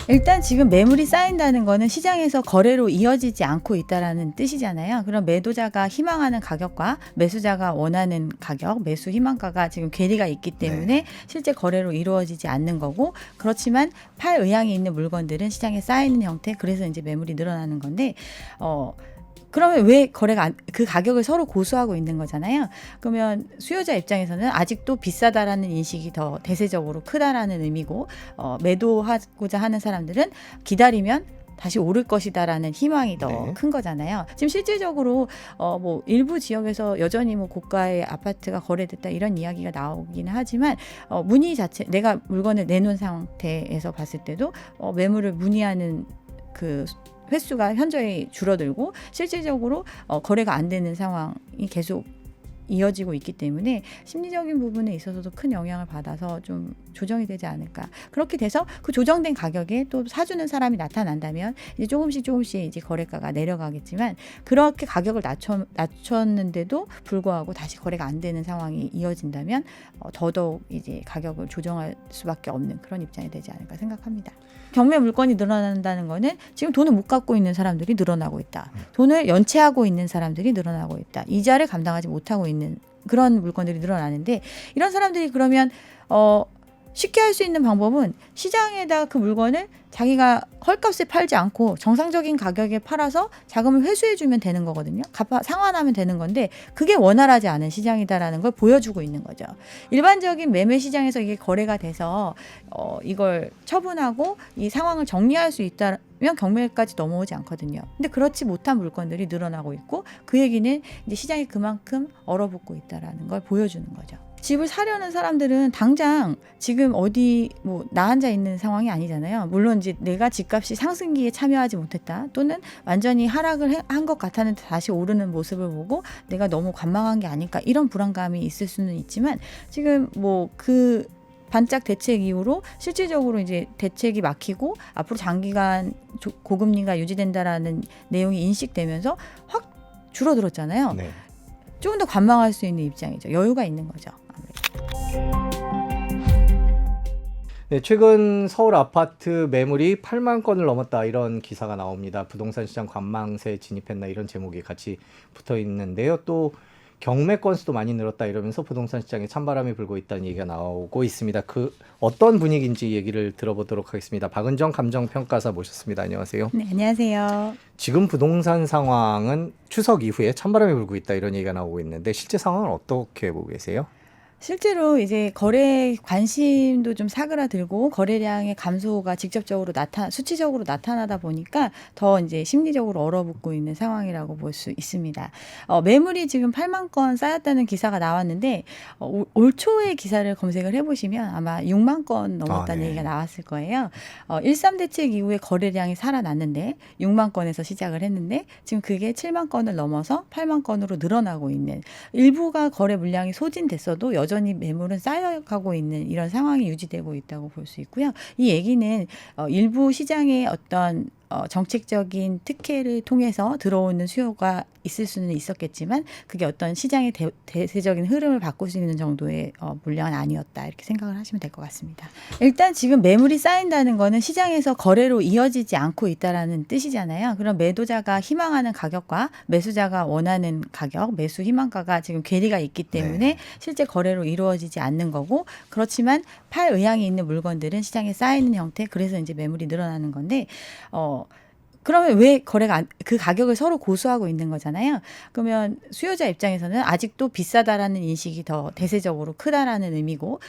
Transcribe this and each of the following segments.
일단 지금 매물이 쌓인다는 거는 시장에서 거래로 이어지지 않고 있다라는 뜻이잖아요. 그럼 매도자가 희망하는 가격과 매수자가 원하는 가격, 매수 희망가가 지금 괴리가 있기 때문에 네. 실제 거래로 이루어지지 않는 거고, 그렇지만 팔 의향이 있는 물건들은 시장에 쌓이는 형태, 그래서 이제 매물이 늘어나는 건데, 그러면 왜 거래가 그 가격을 서로 고수하고 있는 거잖아요. 그러면 수요자 입장에서는 아직도 비싸다라는 인식이 더 대세적으로 크다라는 의미고, 매도하고자 하는 사람들은 기다리면 다시 오를 것이다라는 희망이 더 큰 거잖아요. 지금 실질적으로 뭐 일부 지역에서 여전히 뭐 고가의 아파트가 거래됐다 이런 이야기가 나오기는 하지만, 문의 자체, 내가 물건을 내놓은 상태에서 봤을 때도 매물을 문의하는 그 횟수가 현저히 줄어들고 실질적으로 거래가 안 되는 상황이 계속 이어지고 있기 때문에 심리적인 부분에 있어서도 큰 영향을 받아서 좀 조정이 되지 않을까. 그렇게 돼서 그 조정된 가격에 또 사주는 사람이 나타난다면 이제 조금씩 이제 거래가가 내려가겠지만, 그렇게 가격을 낮췄는데도 불구하고 다시 거래가 안 되는 상황이 이어진다면 더더욱 이제 가격을 조정할 수밖에 없는 그런 입장이 되지 않을까 생각합니다. 경매 물건이 늘어난다는 거는 지금 돈을 못 갖고 있는 사람들이 늘어나고 있다. 돈을 연체하고 있는 사람들이 늘어나고 있다. 이자를 감당하지 못하고 있는 그런 물건들이 늘어나는데, 이런 사람들이 그러면 쉽게 할 수 있는 방법은 시장에다 그 물건을 자기가 헐값에 팔지 않고 정상적인 가격에 팔아서 자금을 회수해주면 되는 거거든요. 상환하면 되는 건데, 그게 원활하지 않은 시장이다라는 걸 보여주고 있는 거죠. 일반적인 매매 시장에서 이게 거래가 돼서 이걸 처분하고 이 상황을 정리할 수 있다면 경매까지 넘어오지 않거든요. 근데 그렇지 못한 물건들이 늘어나고 있고, 그 얘기는 이제 시장이 그만큼 얼어붙고 있다라는 걸 보여주는 거죠. 집을 사려는 사람들은 당장 지금 어디 뭐 나 앉아 있는 상황이 아니잖아요. 물론 이제 내가 집값이 상승기에 참여하지 못했다, 또는 완전히 하락을 한 것 같았는데 다시 오르는 모습을 보고 내가 너무 관망한 게 아닐까, 이런 불안감이 있을 수는 있지만, 지금 뭐 그 반짝 대책 이후로 실질적으로 이제 대책이 막히고 앞으로 장기간 고금리가 유지된다라는 내용이 인식되면서 확 줄어들었잖아요. 네. 조금 더 관망할 수 있는 입장이죠. 여유가 있는 거죠. 네, 최근 서울 아파트 매물이 8만 건을 넘었다, 이런 기사가 나옵니다. 부동산 시장 관망세에 진입했나, 이런 제목이 같이 붙어 있는데요. 또 경매 건수도 많이 늘었다 이러면서 부동산 시장에 찬바람이 불고 있다는 얘기가 나오고 있습니다. 그 어떤 분위기인지 얘기를 들어보도록 하겠습니다. 박은정 감정평가사 모셨습니다. 안녕하세요. 네, 안녕하세요. 지금 부동산 상황은 추석 이후에 찬바람이 불고 있다, 이런 얘기가 나오고 있는데 실제 상황은 어떻게 보고 계세요? 실제로 이제 거래 관심도 좀 사그라들고 거래량의 감소가 직접적으로 수치적으로 나타나다 보니까 더 이제 심리적으로 얼어붙고 있는 상황이라고 볼 수 있습니다. 매물이 지금 8만 건 쌓였다는 기사가 나왔는데, 올 초에 기사를 검색을 해보시면 아마 6만 건 넘었다는 네. 얘기가 나왔을 거예요. 1.3 대책 이후에 거래량이 살아났는데 6만 건에서 시작을 했는데, 지금 그게 7만 건을 넘어서 8만 건으로 늘어나고 있는, 일부가 거래 물량이 소진됐어도 여전히 매물은 쌓여가고 있는 이런 상황이 유지되고 있다고 볼 수 있고요. 이 얘기는 일부 시장의 어떤 정책적인 특혜를 통해서 들어오는 수요가 있을 수는 있었겠지만, 그게 어떤 시장의 대세적인 흐름을 바꿀 수 있는 정도의 물량은 아니었다, 이렇게 생각을 하시면 될 것 같습니다. 일단 지금 매물이 쌓인다는 거는 시장에서 거래로 이어지지 않고 있다라는 뜻이잖아요. 그럼 매도자가 희망하는 가격과 매수자가 원하는 가격, 매수 희망가가 지금 괴리가 있기 때문에 네. 실제 거래로 이루어지지 않는 거고, 그렇지만 팔 의향이 있는 물건들은 시장에 쌓이는 형태, 그래서 이제 매물이 늘어나는 건데, 그러면 왜 거래가 그 가격을 서로 고수하고 있는 거잖아요. 그러면 수요자 입장에서는 아직도 비싸다라는 인식이 더 대세적으로 크다라는 의미고,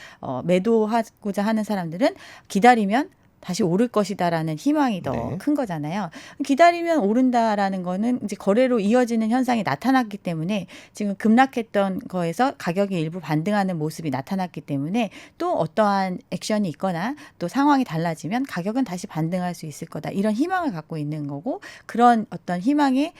매도하고자 하는 사람들은 기다리면 다시 오를 것이다라는 희망이 더 큰 거잖아요. 기다리면 오른다라는 거는 이제 거래로 이어지는 현상이 나타났기 때문에, 지금 급락했던 거에서 가격이 일부 반등하는 모습이 나타났기 때문에, 또 어떠한 액션이 있거나 또 상황이 달라지면 가격은 다시 반등할 수 있을 거다, 이런 희망을 갖고 있는 거고, 그런 어떤 희망의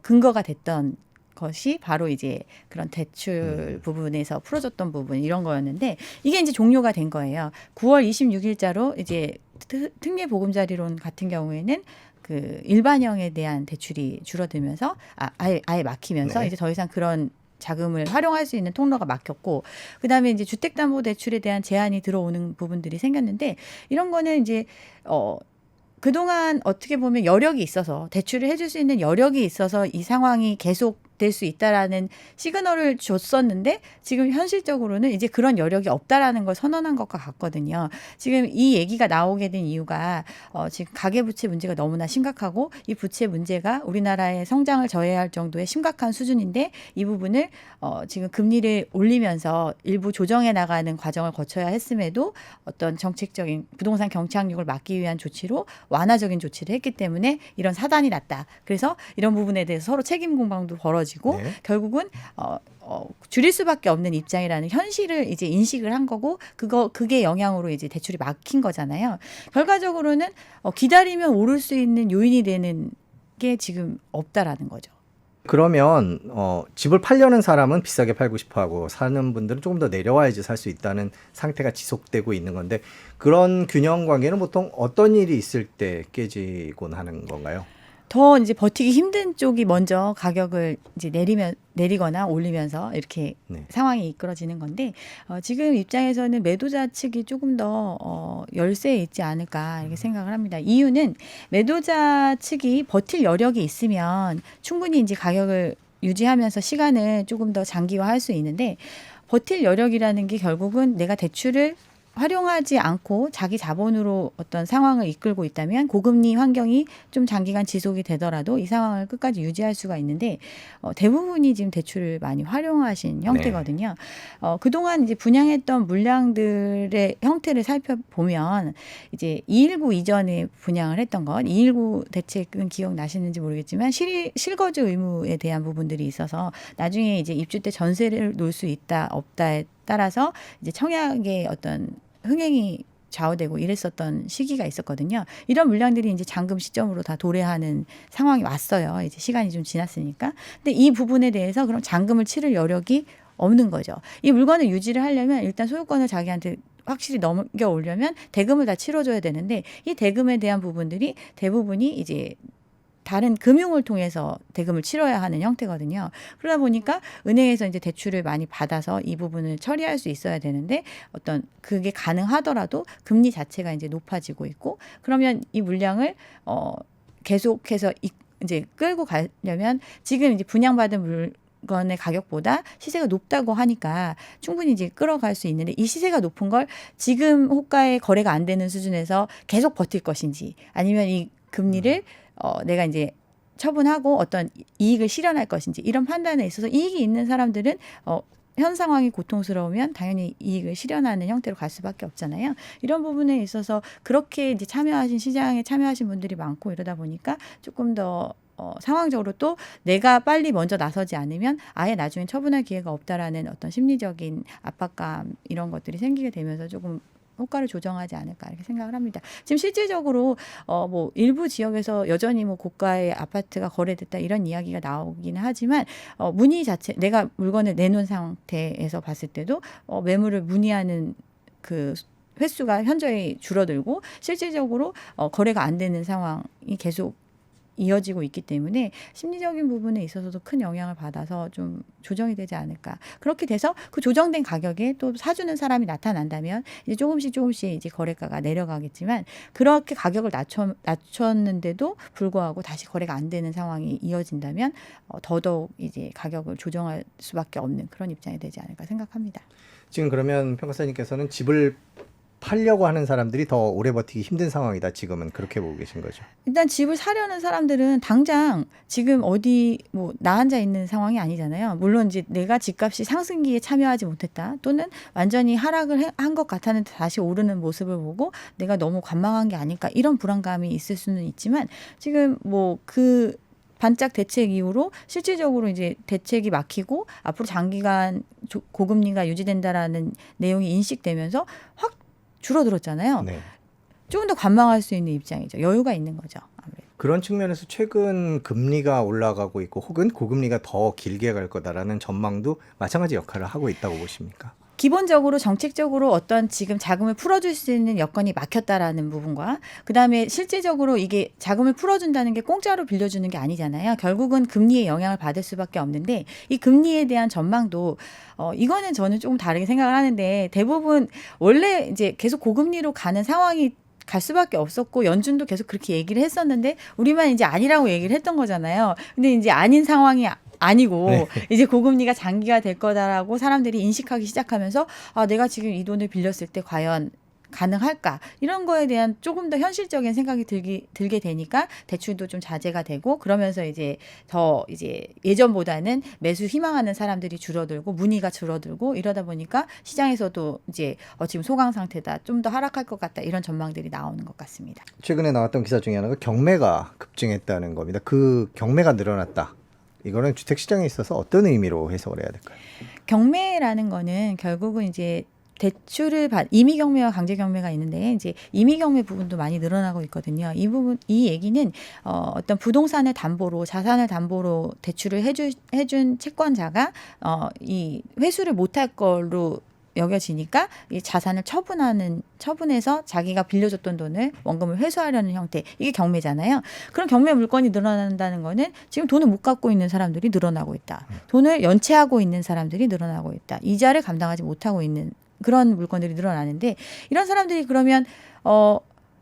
근거가 됐던 것이 바로 이제 그런 대출 부분에서 풀어줬던 부분, 이런 거였는데, 이게 이제 종료가 된 거예요. 9월 26일자로 이제 특례 보금자리론 같은 경우에는 그 일반형에 대한 대출이 줄어들면서 아예 막히면서 네. 이제 더 이상 그런 자금을 활용할 수 있는 통로가 막혔고, 그다음에 이제 주택담보대출에 대한 제한이 들어오는 부분들이 생겼는데, 이런 거는 이제 그동안 어떻게 보면 여력이 있어서 대출을 해줄 수 있는 여력이 있어서 이 상황이 계속 될 수 있다라는 시그널을 줬었는데 지금 현실적으로는 이제 그런 여력이 없다라는 걸 선언한 것과 같거든요. 지금 이 얘기가 나오게 된 이유가 지금 가계부채 문제가 너무나 심각하고 이 부채 문제가 우리나라의 성장을 저해할 정도의 심각한 수준인데 이 부분을 지금 금리를 올리면서 일부 조정해 나가는 과정을 거쳐야 했음에도 어떤 정책적인 부동산 경착륙을 막기 위한 조치로 완화적인 조치를 했기 때문에 이런 사단이 났다. 그래서 이런 부분에 대해서 서로 책임 공방도 벌어지고 네. 결국은 줄일 수밖에 없는 입장이라는 현실을 이제 인식을 한 거고 그게 영향으로 이제 대출이 막힌 거잖아요. 결과적으로는 기다리면 오를 수 있는 요인이 되는 게 지금 없다라는 거죠. 그러면 집을 팔려는 사람은 비싸게 팔고 싶어하고 사는 분들은 조금 더 내려와야지 살 수 있다는 상태가 지속되고 있는 건데 그런 균형 관계는 보통 어떤 일이 있을 때 깨지곤 하는 건가요? 더 이제 버티기 힘든 쪽이 먼저 가격을 이제 내리거나 올리면서 이렇게 네. 상황이 이끌어지는 건데 지금 입장에서는 매도자 측이 조금 더 열세에 있지 않을까 이렇게 생각을 합니다. 이유는 매도자 측이 버틸 여력이 있으면 충분히 이제 가격을 유지하면서 시간을 조금 더 장기화할 수 있는데 버틸 여력이라는 게 결국은 내가 대출을 활용하지 않고 자기 자본으로 어떤 상황을 이끌고 있다면 고금리 환경이 좀 장기간 지속이 되더라도 이 상황을 끝까지 유지할 수가 있는데 대부분이 지금 대출을 많이 활용하신 형태거든요. 그동안 이제 분양했던 물량들의 형태를 살펴보면 이제 219 이전에 분양을 했던 것, 219 대책은 기억나시는지 모르겠지만 실거주 의무에 대한 부분들이 있어서 나중에 이제 입주 때 전세를 놓을 수 있다 없다에 따라서 이제 청약의 어떤 흥행이 좌우되고 이랬었던 시기가 있었거든요. 이런 물량들이 이제 잔금 시점으로 다 도래하는 상황이 왔어요. 이제 시간이 좀 지났으니까. 근데 이 부분에 대해서 그럼 잔금을 치를 여력이 없는 거죠. 이 물건을 유지를 하려면 일단 소유권을 자기한테 확실히 넘겨 오려면 대금을 다 치러줘야 되는데 이 대금에 대한 부분들이 대부분이 이제 다른 금융을 통해서 대금을 치러야 하는 형태거든요. 그러다 보니까 은행에서 이제 대출을 많이 받아서 이 부분을 처리할 수 있어야 되는데 어떤 그게 가능하더라도 금리 자체가 이제 높아지고 있고 그러면 이 물량을 계속해서 이제 끌고 가려면 지금 이제 분양받은 물건의 가격보다 시세가 높다고 하니까 충분히 이제 끌어갈 수 있는데 이 시세가 높은 걸 지금 호가에 거래가 안 되는 수준에서 계속 버틸 것인지 아니면 이 금리를 내가 이제 처분하고 어떤 이익을 실현할 것인지 이런 판단에 있어서 이익이 있는 사람들은 현 상황이 고통스러우면 당연히 이익을 실현하는 형태로 갈 수밖에 없잖아요. 이런 부분에 있어서 그렇게 이제 시장에 참여하신 분들이 많고 이러다 보니까 조금 더 상황적으로 또 내가 빨리 먼저 나서지 않으면 아예 나중에 처분할 기회가 없다라는 어떤 심리적인 압박감 이런 것들이 생기게 되면서 조금 호가를 조정하지 않을까 이렇게 생각을 합니다. 지금 실질적으로 뭐 일부 지역에서 여전히 뭐 고가의 아파트가 거래됐다 이런 이야기가 나오기는 하지만 문의 자체 내가 물건을 내놓은 상태에서 봤을 때도 매물을 문의하는 그 횟수가 현저히 줄어들고 실질적으로 거래가 안 되는 상황이 계속 이어지고 있기 때문에 심리적인 부분에 있어서도 큰 영향을 받아서 좀 조정이 되지 않을까. 그렇게 돼서 그 조정된 가격에 또 사주는 사람이 나타난다면 이제 조금씩 이제 거래가가 내려가겠지만 그렇게 가격을 낮췄는데도 불구하고 다시 거래가 안 되는 상황이 이어진다면 더더욱 이제 가격을 조정할 수밖에 없는 그런 입장이 되지 않을까 생각합니다. 지금 그러면 평가사님께서는 집을 팔려고 하는 사람들이 더 오래 버티기 힘든 상황이다. 지금은 그렇게 보고 계신 거죠. 일단 집을 사려는 사람들은 당장 지금 어디 뭐 나 앉아 있는 상황이 아니잖아요. 물론 이제 내가 집값이 상승기에 참여하지 못했다 또는 완전히 하락을 한 것 같았는데 다시 오르는 모습을 보고 내가 너무 관망한 게 아닐까 이런 불안감이 있을 수는 있지만 지금 뭐 그 반짝 대책 이후로 실질적으로 이제 대책이 막히고 앞으로 장기간 고금리가 유지된다라는 내용이 인식되면서 확 줄어들었잖아요. 네. 조금 더 관망할 수 있는 입장이죠. 여유가 있는 거죠. 아무래도. 그런 측면에서 최근 금리가 올라가고 있고 혹은 고금리가 더 길게 갈 거다라는 전망도 마찬가지 역할을 하고 있다고 보십니까? 기본적으로 정책적으로 어떤 지금 자금을 풀어줄 수 있는 여건이 막혔다라는 부분과 그다음에 실질적으로 이게 자금을 풀어준다는 게 공짜로 빌려주는 게 아니잖아요. 결국은 금리의 영향을 받을 수밖에 없는데 이 금리에 대한 전망도 이거는 저는 조금 다르게 생각을 하는데 대부분 원래 이제 계속 고금리로 가는 상황이 갈 수밖에 없었고 연준도 계속 그렇게 얘기를 했었는데 우리만 이제 아니라고 얘기를 했던 거잖아요. 근데 이제 아닌 상황이 아니고 네. 이제 고금리가 장기화 될 거다라고 사람들이 인식하기 시작하면서 아, 내가 지금 이 돈을 빌렸을 때 과연 가능할까? 이런 거에 대한 조금 더 현실적인 생각이 들게 되니까 대출도 좀 자제가 되고 그러면서 이제 더 이제 예전보다는 매수 희망하는 사람들이 줄어들고 문의가 줄어들고 이러다 보니까 시장에서도 이제 지금 소강 상태다. 좀 더 하락할 것 같다. 이런 전망들이 나오는 것 같습니다. 최근에 나왔던 기사 중에 하나가 경매가 급증했다는 겁니다. 그 경매가 늘어났다. 이거는 주택 시장에 있어서 어떤 의미로 해석을 해야 될까요? 경매라는 거는 결국은 이제 대출을 임의 경매와 강제 경매가 있는데 이제 임의 경매 부분도 많이 늘어나고 있거든요. 이 부분 이 얘기는 어떤 부동산을 담보로 자산을 담보로 대출을 해준 채권자가 이 회수를 못할 걸로 여겨지니까 이 자산을 처분해서 자기가 빌려줬던 돈을 원금을 회수하려는 형태 이게 경매잖아요. 그런 경매 물건이 늘어난다는 거는 지금 돈을 못 갖고 있는 사람들이 늘어나고 있다. 돈을 연체하고 있는 사람들이 늘어나고 있다. 이자를 감당하지 못하고 있는 그런 물건들이 늘어나는데 이런 사람들이 그러면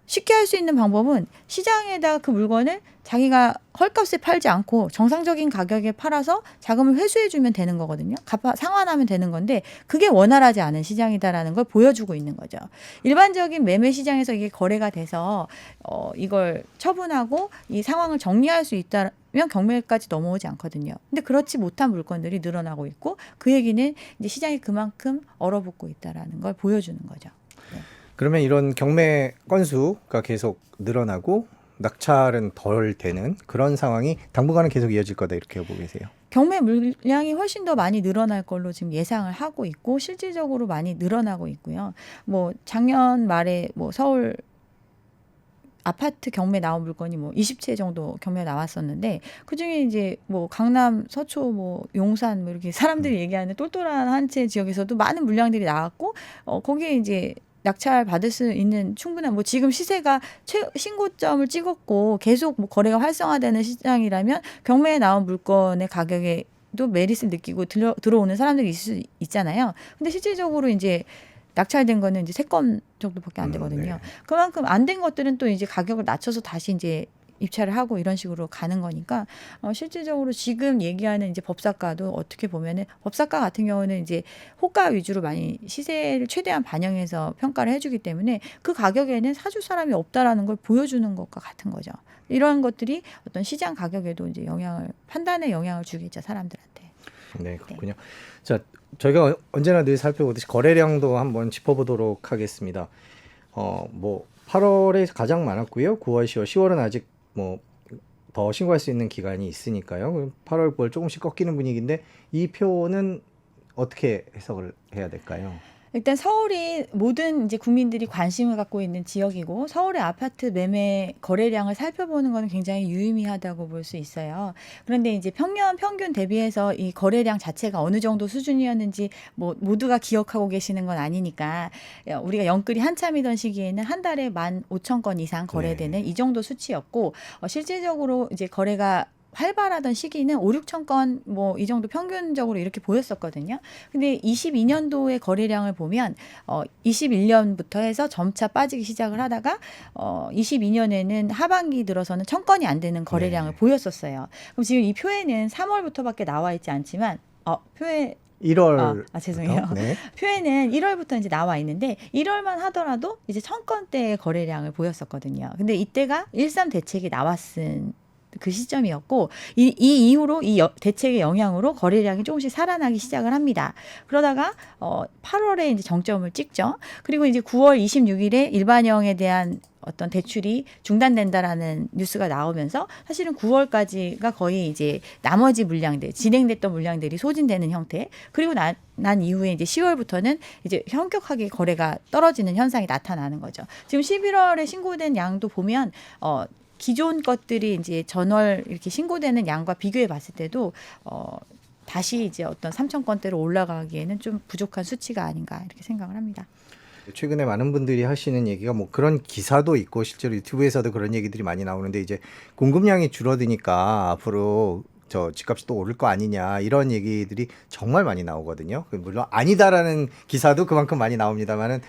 쉽게 할 수 있는 방법은 시장에다 그 물건을 자기가 헐값에 팔지 않고 정상적인 가격에 팔아서 자금을 회수해 주면 되는 거거든요. 상환하면 되는 건데 그게 원활하지 않은 시장이다라는 걸 보여주고 있는 거죠. 일반적인 매매 시장에서 이게 거래가 돼서 이걸 처분하고 이 상황을 정리할 수 있다면 경매까지 넘어오지 않거든요. 근데 그렇지 못한 물건들이 늘어나고 있고 그 얘기는 이제 시장이 그만큼 얼어붙고 있다라는 걸 보여주는 거죠. 네. 그러면 이런 경매 건수가 계속 늘어나고 낙찰은 덜 되는 그런 상황이 당분간은 계속 이어질 거다 이렇게 보고 계세요. 경매 물량이 훨씬 더 많이 늘어날 걸로 지금 예상을 하고 있고 실질적으로 많이 늘어나고 있고요. 뭐 작년 말에 뭐 서울 아파트 경매 나온 물건이 뭐 20채 정도 경매 나왔었는데 그중에 이제 뭐 강남, 서초, 뭐 용산 뭐 이렇게 사람들이 얘기하는 똘똘한 한 채 지역에서도 많은 물량들이 나왔고 거기에 이제 낙찰 받을 수 있는 충분한 뭐 지금 시세가 신고점을 찍었고 계속 뭐 거래가 활성화되는 시장이라면 경매에 나온 물건의 가격에도 메리트를 느끼고 들어오는 사람들이 있을 수 있잖아요. 근데 실질적으로 이제 낙찰된 거는 이제 3건 정도밖에 안 되거든요. 네. 그만큼 안 된 것들은 또 이제 가격을 낮춰서 다시 이제 입찰을 하고 이런 식으로 가는 거니까 실질적으로 지금 얘기하는 이제 법사가도 어떻게 보면은 법사가 같은 경우는 이제 호가 위주로 많이 시세를 최대한 반영해서 평가를 해주기 때문에 그 가격에는 사줄 사람이 없다라는 걸 보여주는 것과 같은 거죠. 이런 것들이 어떤 시장 가격에도 이제 판단에 영향을 주겠죠, 사람들한테. 네, 그렇군요. 자, 저희가 언제나 늘 살펴보듯이 거래량도 한번 짚어보도록 하겠습니다. 뭐 8월에 가장 많았고요. 9월, 10월, 10월은 아직 뭐 더 신고할 수 있는 기간이 있으니까요. 8월, 9월 조금씩 꺾이는 분위기인데 이 표는 어떻게 해석을 해야 될까요? 일단 서울이 모든 이제 국민들이 관심을 갖고 있는 지역이고 서울의 아파트 매매 거래량을 살펴보는 것은 굉장히 유의미하다고 볼 수 있어요. 그런데 이제 평년 평균 대비해서 이 거래량 자체가 어느 정도 수준이었는지 뭐 모두가 기억하고 계시는 건 아니니까 우리가 영끌이 한참이던 시기에는 한 달에 15,000건 이상 거래되는 이 정도 수치였고 실질적으로 이제 거래가 활발하던 시기는 5, 6천 건 뭐 이 정도 평균적으로 이렇게 보였었거든요. 근데 22년도의 거래량을 보면 21년부터 해서 점차 빠지기 시작을 하다가 22년에는 하반기 들어서는 1,000건이 안 되는 거래량을 보였었어요. 그럼 지금 이 표에는 3월부터밖에 나와 있지 않지만 표에 1월 죄송해요. 네. 표에는 1월부터 이제 나와 있는데 1월만 하더라도 이제 1,000건대의 거래량을 보였었거든요. 근데 이때가 1.3 대책이 나왔은 그 시점이었고 이 이후로 이 대책의 영향으로 거래량이 조금씩 살아나기 시작을 합니다. 그러다가 8월에 이제 정점을 찍죠. 그리고 이제 9월 26일에 일반형에 대한 어떤 대출이 중단된다라는 뉴스가 나오면서 사실은 9월까지가 거의 이제 나머지 물량들 진행됐던 물량들이 소진되는 형태 그리고 난 이후에 이제 10월부터는 이제 현격하게 거래가 떨어지는 현상이 나타나는 거죠. 지금 11월에 신고된 양도 보면 기존 것들이 이제 전월 이렇게 신고되는 양과 비교해 봤을 때도 다시 이제 어떤 3,000건대로 올라가기에는 좀 부족한 수치가 아닌가 이렇게 생각을 합니다. 최근에 많은 분들이 하시는 얘기가 뭐 그런 기사도 있고 실제로 유튜브에서도 그런 얘기들이 많이 나오는데 이제 공급량이 줄어드니까 앞으로 저 집값이 또 오를 거 아니냐 이런 얘기들이 정말 많이 나오거든요. 물론 아니다라는 기사도 그만큼 많이 나옵니다만은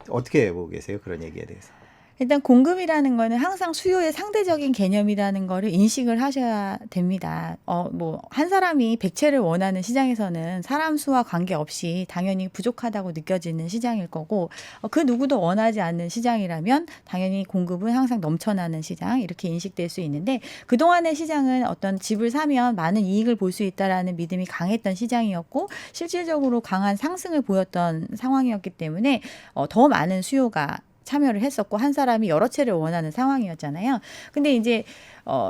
어떻게 보고 계세요? 그런 얘기에 대해서. 일단 공급이라는 거는 항상 수요의 상대적인 개념이라는 거를 인식을 하셔야 됩니다. 뭐 한 사람이 100채를 원하는 시장에서는 사람 수와 관계없이 당연히 부족하다고 느껴지는 시장일 거고, 그 누구도 원하지 않는 시장이라면 당연히 공급은 항상 넘쳐나는 시장, 이렇게 인식될 수 있는데, 그동안의 시장은 어떤 집을 사면 많은 이익을 볼 수 있다라는 믿음이 강했던 시장이었고, 실질적으로 강한 상승을 보였던 상황이었기 때문에 더 많은 수요가 참여를 했었고, 한 사람이 여러 채를 원하는 상황이었잖아요. 근데 이제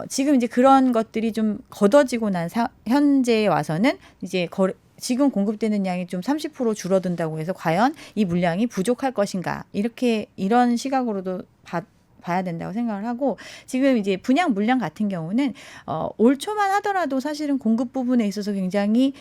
지금 이제 그런 것들이 좀 걷어지고 난 현재에 와서는 이제 지금 공급되는 양이 좀 30% 줄어든다고 해서 과연 이 물량이 부족할 것인가, 이런 시각으로도 봐야 된다고 생각을 하고, 지금 이제 분양 물량 같은 경우는 올 초만 하더라도 사실은 공급 부분에 있어서 굉장히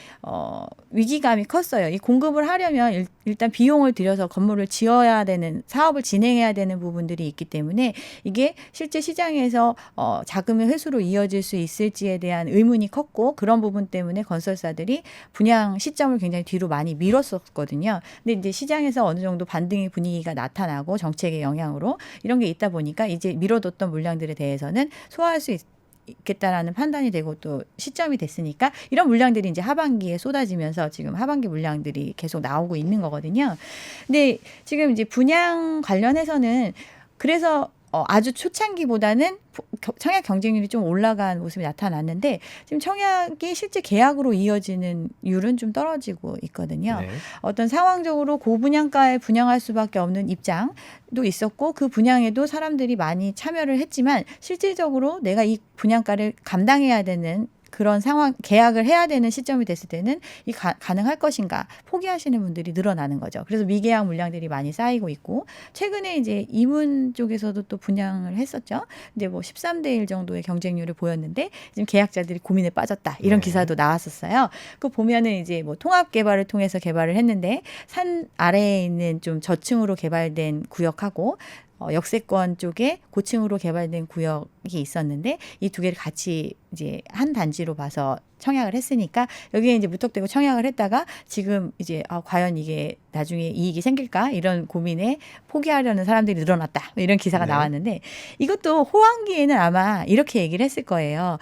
위기감이 컸어요. 이 공급을 하려면 일단 비용을 들여서 건물을 지어야 되는, 사업을 진행해야 되는 부분들이 있기 때문에 이게 실제 시장에서 자금의 회수로 이어질 수 있을지에 대한 의문이 컸고, 그런 부분 때문에 건설사들이 분양 시점을 굉장히 뒤로 많이 미뤘었거든요. 근데 이제 시장에서 어느 정도 반등의 분위기가 나타나고 정책의 영향으로 이런 게 있다 보니까 이제 미뤄뒀던 물량들에 대해서는 소화할 수 있겠다라는 판단이 되고 또 시점이 됐으니까 이런 물량들이 이제 하반기에 쏟아지면서 지금 하반기 물량들이 계속 나오고 있는 거거든요. 근데 지금 이제 분양 관련해서는 그래서 아주 초창기보다는 청약 경쟁률이 좀 올라간 모습이 나타났는데, 지금 청약이 실제 계약으로 이어지는 율은 좀 떨어지고 있거든요. 네. 어떤 상황적으로 고분양가에 분양할 수밖에 없는 입장도 있었고, 그 분양에도 사람들이 많이 참여를 했지만 실질적으로 내가 이 분양가를 감당해야 되는 그런 상황, 계약을 해야 되는 시점이 됐을 때는 이 가능할 것인가 포기하시는 분들이 늘어나는 거죠. 그래서 미계약 물량들이 많이 쌓이고 있고, 최근에 이제 이문 쪽에서도 또 분양을 했었죠. 이제 뭐 13대 1 정도의 경쟁률을 보였는데 지금 계약자들이 고민에 빠졌다, 이런 네. 기사도 나왔었어요. 그 보면은 이제 뭐 통합 개발을 통해서 개발을 했는데 산 아래에 있는 좀 저층으로 개발된 구역하고 역세권 쪽에 고층으로 개발된 구역이 있었는데, 이 두 개를 같이 이제 한 단지로 봐서 청약을 했으니까 여기에 이제 무턱대고 청약을 했다가 지금 이제 과연 이게 나중에 이익이 생길까, 이런 고민에 포기하려는 사람들이 늘어났다, 이런 기사가 네. 나왔는데, 이것도 호황기에는 아마 이렇게 얘기를 했을 거예요.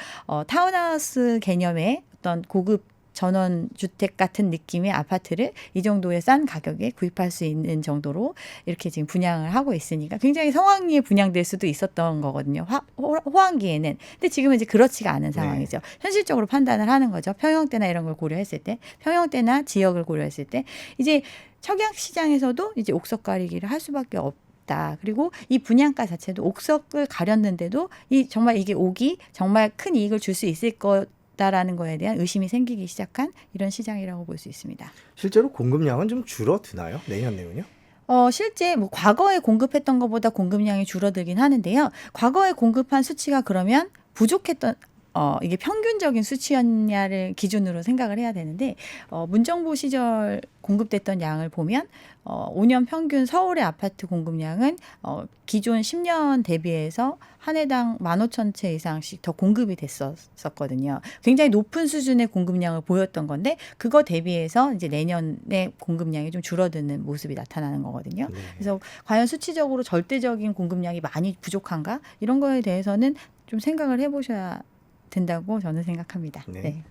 타운하우스 개념의 어떤 고급 전원주택 같은 느낌의 아파트를 이 정도의 싼 가격에 구입할 수 있는 정도로 이렇게 지금 분양을 하고 있으니까 굉장히 성황리에 분양될 수도 있었던 거거든요. 호황기에는. 근데 지금은 이제 그렇지가 않은 상황이죠. 현실적으로 판단을 하는 거죠. 평형대나 이런 걸 고려했을 때, 평형대나 지역을 고려했을 때, 이제 청약 시장에서도 이제 옥석 가리기를 할 수밖에 없다. 그리고 이 분양가 자체도 옥석을 가렸는데도 정말 이게 옥이 정말 큰 이익을 줄 수 있을 다라는 거에 대한 의심이 생기기 시작한 이런 시장이라고 볼 수 있습니다. 실제로 공급량은 좀 줄어드나요? 내년에는요? 실제 뭐 과거에 공급했던 것보다 공급량이 줄어들긴 하는데요. 과거에 공급한 수치가 그러면 부족했던 이게 평균적인 수치였냐를 기준으로 생각을 해야 되는데, 문정부 시절 공급됐던 양을 보면 5년 평균 서울의 아파트 공급량은 기존 10년 대비해서 한 해당 15,000채 이상씩 더 공급이 됐었거든요. 굉장히 높은 수준의 공급량을 보였던 건데, 그거 대비해서 이제 내년에 공급량이 좀 줄어드는 모습이 나타나는 거거든요. 네. 그래서 과연 수치적으로 절대적인 공급량이 많이 부족한가, 이런 거에 대해서는 좀 생각을 해보셔야 된다고 저는 생각합니다. 네. 네.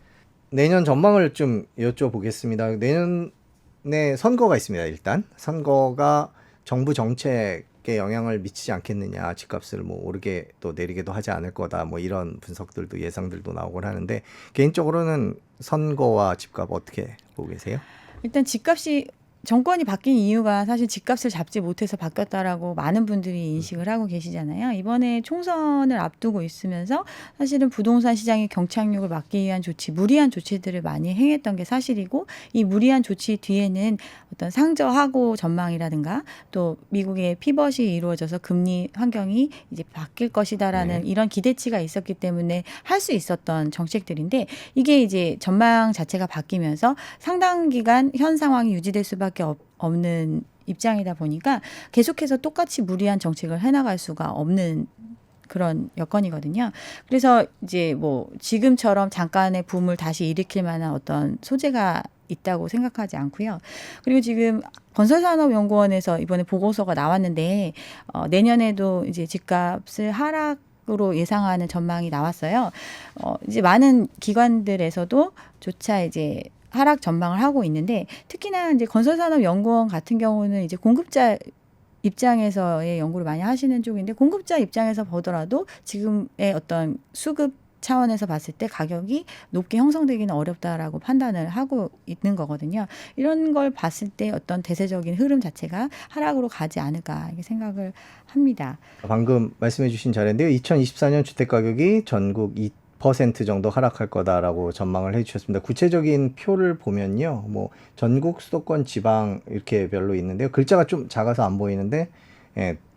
내년 전망을 좀 여쭤보겠습니다. 내년에 선거가 있습니다. 일단 선거가 정부 정책에 영향을 미치지 않겠느냐, 집값을 뭐 오르게 또 내리게도 하지 않을 거다, 뭐 이런 분석들도 예상들도 나오곤 하는데, 개인적으로는 선거와 집값 어떻게 보고 계세요? 일단 집값이, 정권이 바뀐 이유가 사실 집값을 잡지 못해서 바뀌었다라고 많은 분들이 인식을 하고 계시잖아요. 이번에 총선을 앞두고 있으면서 사실은 부동산 시장의 경착륙을 막기 위한 조치, 무리한 조치들을 많이 행했던 게 사실이고, 이 무리한 조치 뒤에는 어떤 상저하고 전망이라든가 또 미국의 피벗이 이루어져서 금리 환경이 이제 바뀔 것이다라는 네. 이런 기대치가 있었기 때문에 할 수 있었던 정책들인데, 이게 이제 전망 자체가 바뀌면서 상당 기간 현 상황이 유지될 수밖에 없는 입장이다 보니까 계속해서 똑같이 무리한 정책을 해나갈 수가 없는 그런 여건이거든요. 그래서 이제 뭐 지금처럼 잠깐의 붐을 다시 일으킬 만한 어떤 소재가 있다고 생각하지 않고요. 그리고 지금 건설산업연구원에서 이번에 보고서가 나왔는데 내년에도 이제 집값을 하락으로 예상하는 전망이 나왔어요. 이제 많은 기관들에서도 조차 이제 하락 전망을 하고 있는데 특히나 이제 건설산업연구원 같은 경우는 이제 공급자 입장에서의 연구를 많이 하시는 쪽인데 공급자 입장에서 보더라도 지금의 어떤 수급 차원에서 봤을 때 가격이 높게 형성되기는 어렵다라고 판단을 하고 있는 거거든요. 이런 걸 봤을 때 어떤 대세적인 흐름 자체가 하락으로 가지 않을까 이렇게 생각을 합니다. 방금 말씀해 주신 자료인데요. 2024년 주택가격이 전국 2% 정도 하락할 거다라고 전망을 해주셨습니다. 구체적인 표를 보면요. 뭐 전국, 수도권, 지방 이렇게 별로 있는데요. 글자가 좀 작아서 안 보이는데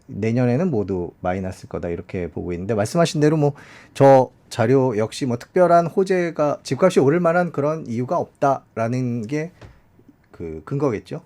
내년에는 모두 마이너스일 거다 이렇게 보고 있는데 말씀하신 대로 뭐 저 자료 역시 뭐 특별한 호재가 집값이 오를 만한 그런 이유가 없다라는 게 그 근거겠죠.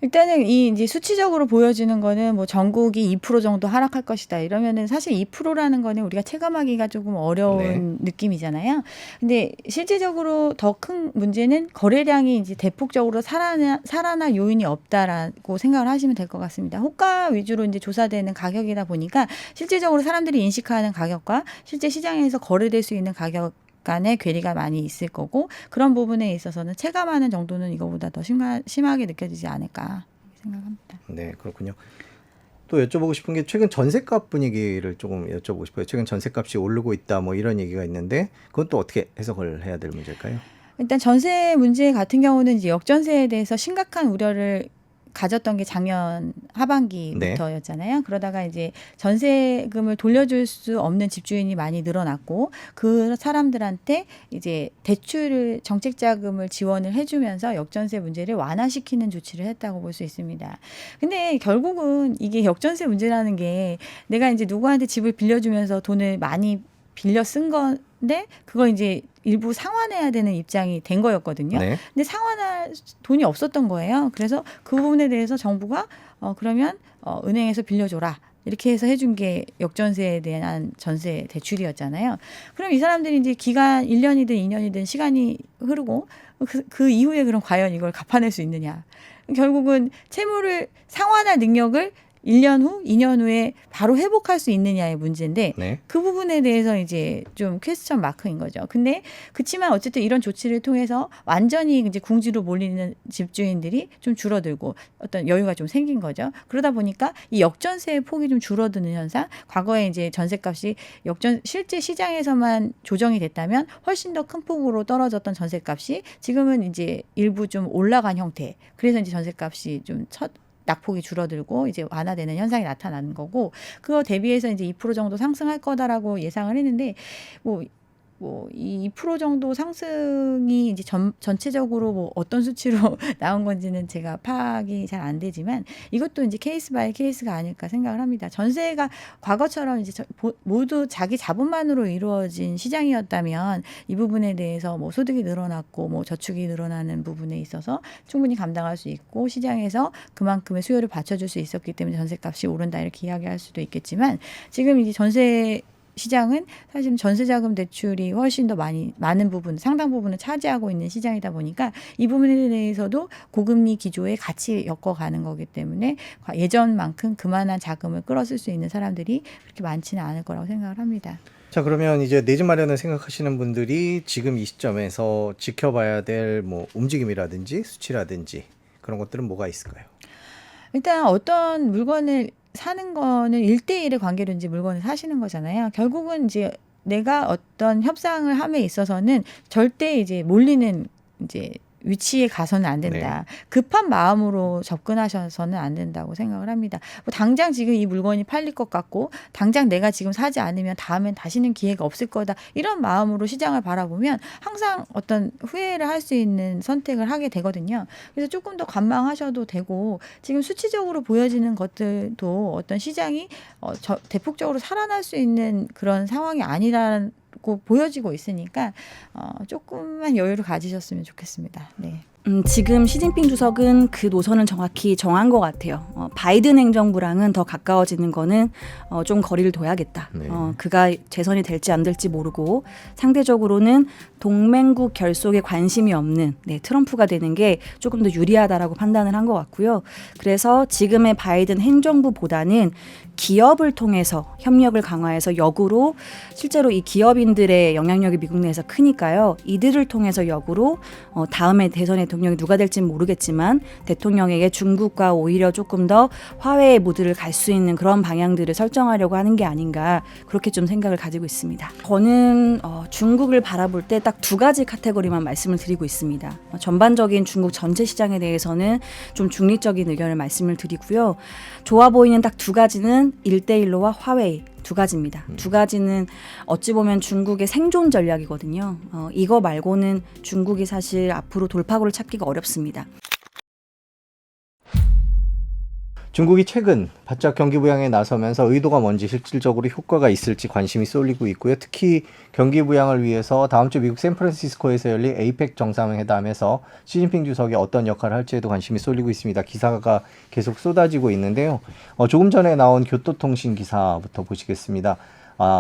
일단은 이 이제 수치적으로 보여지는 거는 뭐 전국이 2% 정도 하락할 것이다 이러면은 사실 2%라는 거는 우리가 체감하기가 조금 어려운 느낌이잖아요. 근데 실질적으로 더 큰 문제는 거래량이 이제 대폭적으로 살아날 요인이 없다라고 생각을 하시면 될 것 같습니다. 호가 위주로 이제 조사되는 가격이다 보니까 실질적으로 사람들이 인식하는 가격과 실제 시장에서 거래될 수 있는 가격 간의 괴리가 많이 있을 거고 그런 부분에 있어서는 체감하는 정도는 이거보다 더 심하게 느껴지지 않을까 생각합니다. 네, 그렇군요. 또 여쭤보고 싶은 게 최근 전셋값 분위기를 조금 여쭤보고 싶어요. 최근 전셋값이 오르고 있다 뭐 이런 얘기가 있는데 그건 또 어떻게 해석을 해야 될 문제일까요? 일단 전세 문제 같은 경우는 이제 역전세에 대해서 심각한 우려를 가졌던 게 작년 하반기부터였잖아요. 그러다가 이제 전세금을 돌려줄 수 없는 집주인이 많이 늘어났고 그 사람들한테 이제 대출을 정책 자금을 지원을 해주면서 역전세 문제를 완화시키는 조치를 했다고 볼 수 있습니다. 근데 결국은 이게 역전세 문제라는 게 내가 이제 누구한테 집을 빌려주면서 돈을 많이 빌려 쓴 건데 그거 이제 일부 상환해야 되는 입장이 된 거였거든요. 네. 근데 상환할 돈이 없었던 거예요. 그래서 그 부분에 대해서 정부가 그러면 은행에서 빌려줘라. 이렇게 해서 해준 게 역전세에 대한 전세 대출이었잖아요. 그럼 이 사람들이 이제 기간 1년이든 2년이든 시간이 흐르고 그 이후에 그럼 과연 이걸 갚아낼 수 있느냐. 결국은 채무를 상환할 능력을 1년 후, 2년 후에 바로 회복할 수 있느냐의 문제인데 네. 그 부분에 대해서 이제 좀 퀘스천 마크인 거죠. 근데 그치만 어쨌든 이런 조치를 통해서 완전히 이제 궁지로 몰리는 집주인들이 좀 줄어들고 어떤 여유가 좀 생긴 거죠. 그러다 보니까 이 역전세의 폭이 좀 줄어드는 현상. 과거에 이제 전세값이 실제 시장에서만 조정이 됐다면 훨씬 더 큰 폭으로 떨어졌던 전세값이 지금은 이제 일부 좀 올라간 형태. 그래서 이제 전세값이 좀 낙폭이 줄어들고 이제 완화되는 현상이 나타나는 거고 그거 대비해서 이제 2% 정도 상승할 거다라고 예상을 했는데 이 2% 정도 상승이 이제 전체적으로 뭐 어떤 수치로 나온 건지는 제가 파악이 잘 안 되지만 이것도 이제 케이스 바이 케이스가 아닐까 생각을 합니다. 전세가 과거처럼 이제 모두 자기 자본만으로 이루어진 시장이었다면 이 부분에 대해서 뭐 소득이 늘어났고 뭐 저축이 늘어나는 부분에 있어서 충분히 감당할 수 있고 시장에서 그만큼의 수요를 받쳐줄 수 있었기 때문에 전세값이 오른다 이렇게 이야기할 수도 있겠지만 지금 이제 전세 시장은 사실은 전세자금 대출이 훨씬 더 많은 부분, 상당 부분을 차지하고 있는 시장이다 보니까 이 부분에 대해서도 고금리 기조에 같이 엮어가는 거기 때문에 예전만큼 그만한 자금을 끌어쓸 수 있는 사람들이 그렇게 많지는 않을 거라고 생각을 합니다. 자, 그러면 이제 내 집 마련을 생각하시는 분들이 지금 이 시점에서 지켜봐야 될 뭐 움직임이라든지 수치라든지 그런 것들은 뭐가 있을까요? 일단 어떤 물건을 사는 거는 1대1의 관계로 이제 물건을 사시는 거잖아요. 결국은 이제 내가 어떤 협상을 함에 있어서는 절대 이제 몰리는 이제 위치에 가서는 안 된다. 급한 마음으로 접근하셔서는 안 된다고 생각을 합니다. 뭐 당장 지금 이 물건이 팔릴 것 같고 당장 내가 지금 사지 않으면 다음엔 다시는 기회가 없을 거다. 이런 마음으로 시장을 바라보면 항상 어떤 후회를 할 수 있는 선택을 하게 되거든요. 그래서 조금 더 관망하셔도 되고 지금 수치적으로 보여지는 것들도 어떤 시장이 대폭적으로 살아날 수 있는 그런 상황이 아니라는 보여지고 있으니까 조금만 여유를 가지셨으면 좋겠습니다. 네. 지금 시진핑 주석은 그 노선을 정확히 정한 것 같아요. 바이든 행정부랑은 더 가까워지는 거는 좀 거리를 둬야겠다. 네. 그가 재선이 될지 안 될지 모르고 상대적으로는 동맹국 결속에 관심이 없는 트럼프가 되는 게 조금 더 유리하다라고 판단을 한 것 같고요. 그래서 지금의 바이든 행정부보다는 기업을 통해서 협력을 강화해서 역으로 실제로 이 기업인들의 영향력이 미국 내에서 크니까요. 이들을 통해서 역으로 다음에 대선 대통령이 누가 될지는 모르겠지만 대통령에게 중국과 오히려 조금 더 화해의 모드를 갈 수 있는 그런 방향들을 설정하려고 하는 게 아닌가 그렇게 좀 생각을 가지고 있습니다. 저는 중국을 바라볼 때 딱 두 가지 카테고리만 말씀을 드리고 있습니다. 전반적인 중국 전체 시장에 대해서는 좀 중립적인 의견을 말씀을 드리고요. 좋아 보이는 딱 두 가지는 1대1로와 화웨이 두 가지입니다. 두 가지는 어찌 보면 중국의 생존 전략이거든요. 이거 말고는 중국이 사실 앞으로 돌파구를 찾기가 어렵습니다. 중국이 최근 바짝 경기 부양에 나서면서 의도가 뭔지 실질적으로 효과가 있을지 관심이 쏠리고 있고요. 특히 경기 부양을 위해서 다음 주 미국 샌프란시스코에서 열릴 에이펙 정상회담에서 시진핑 주석이 어떤 역할을 할지에도 관심이 쏠리고 있습니다. 기사가 계속 쏟아지고 있는데요. 조금 전에 나온 교토통신 기사부터 보시겠습니다.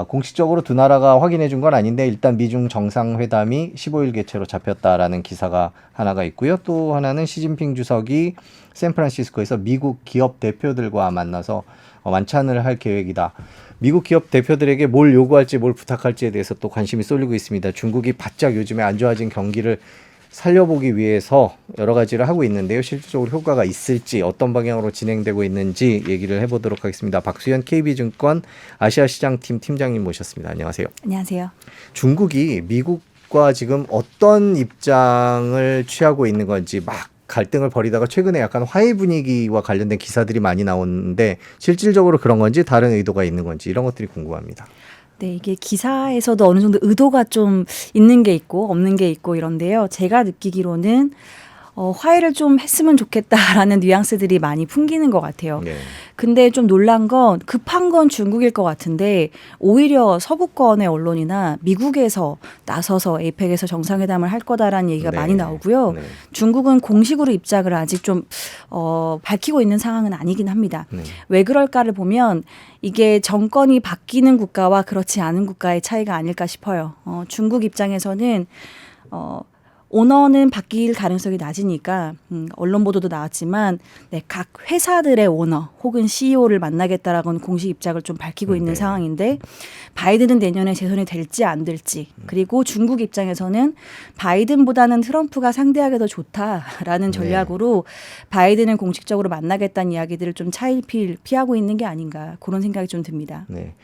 공식적으로 두 나라가 확인해 준 건 아닌데 일단 미중 정상회담이 15일 개최로 잡혔다라는 기사가 하나가 있고요. 또 하나는 시진핑 주석이 샌프란시스코에서 미국 기업 대표들과 만나서 만찬을 할 계획이다. 미국 기업 대표들에게 뭘 요구할지 뭘 부탁할지에 대해서 또 관심이 쏠리고 있습니다. 중국이 바짝 요즘에 안 좋아진 경기를 살려보기 위해서 여러 가지를 하고 있는데요. 실질적으로 효과가 있을지 어떤 방향으로 진행되고 있는지 얘기를 해보도록 하겠습니다. 박수현 KB증권 아시아시장팀 팀장님 모셨습니다. 안녕하세요. 안녕하세요. 중국이 미국과 지금 어떤 입장을 취하고 있는 건지 막 갈등을 벌이다가 최근에 약간 화해 분위기와 관련된 기사들이 많이 나오는데 실질적으로 그런 건지 다른 의도가 있는 건지 이런 것들이 궁금합니다. 네, 이게 기사에서도 어느 정도 의도가 좀 있는 게 있고 없는 게 있고 이런데요. 제가 느끼기로는 화해를 좀 했으면 좋겠다라는 뉘앙스들이 많이 풍기는 것 같아요. 네. 근데 좀 놀란 건 급한 건 중국일 것 같은데 오히려 서구권의 언론이나 미국에서 나서서 에이펙에서 정상회담을 할 거다라는 얘기가 네. 많이 나오고요. 네. 중국은 공식으로 입장을 아직 좀 밝히고 있는 상황은 아니긴 합니다. 네. 왜 그럴까를 보면 이게 정권이 바뀌는 국가와 그렇지 않은 국가의 차이가 아닐까 싶어요. 중국 입장에서는 오너는 바뀔 가능성이 낮으니까 언론 보도도 나왔지만 각 회사들의 오너 혹은 CEO를 만나겠다라고는 공식 입장을 좀 밝히고 있는 상황인데 바이든은 내년에 재선이 될지 안 될지 그리고 중국 입장에서는 바이든보다는 트럼프가 상대하기 더 좋다라는 전략으로 바이든을 공식적으로 만나겠다는 이야기들을 좀 차일피일 피하고 있는 게 아닌가 그런 생각이 좀 듭니다. 네.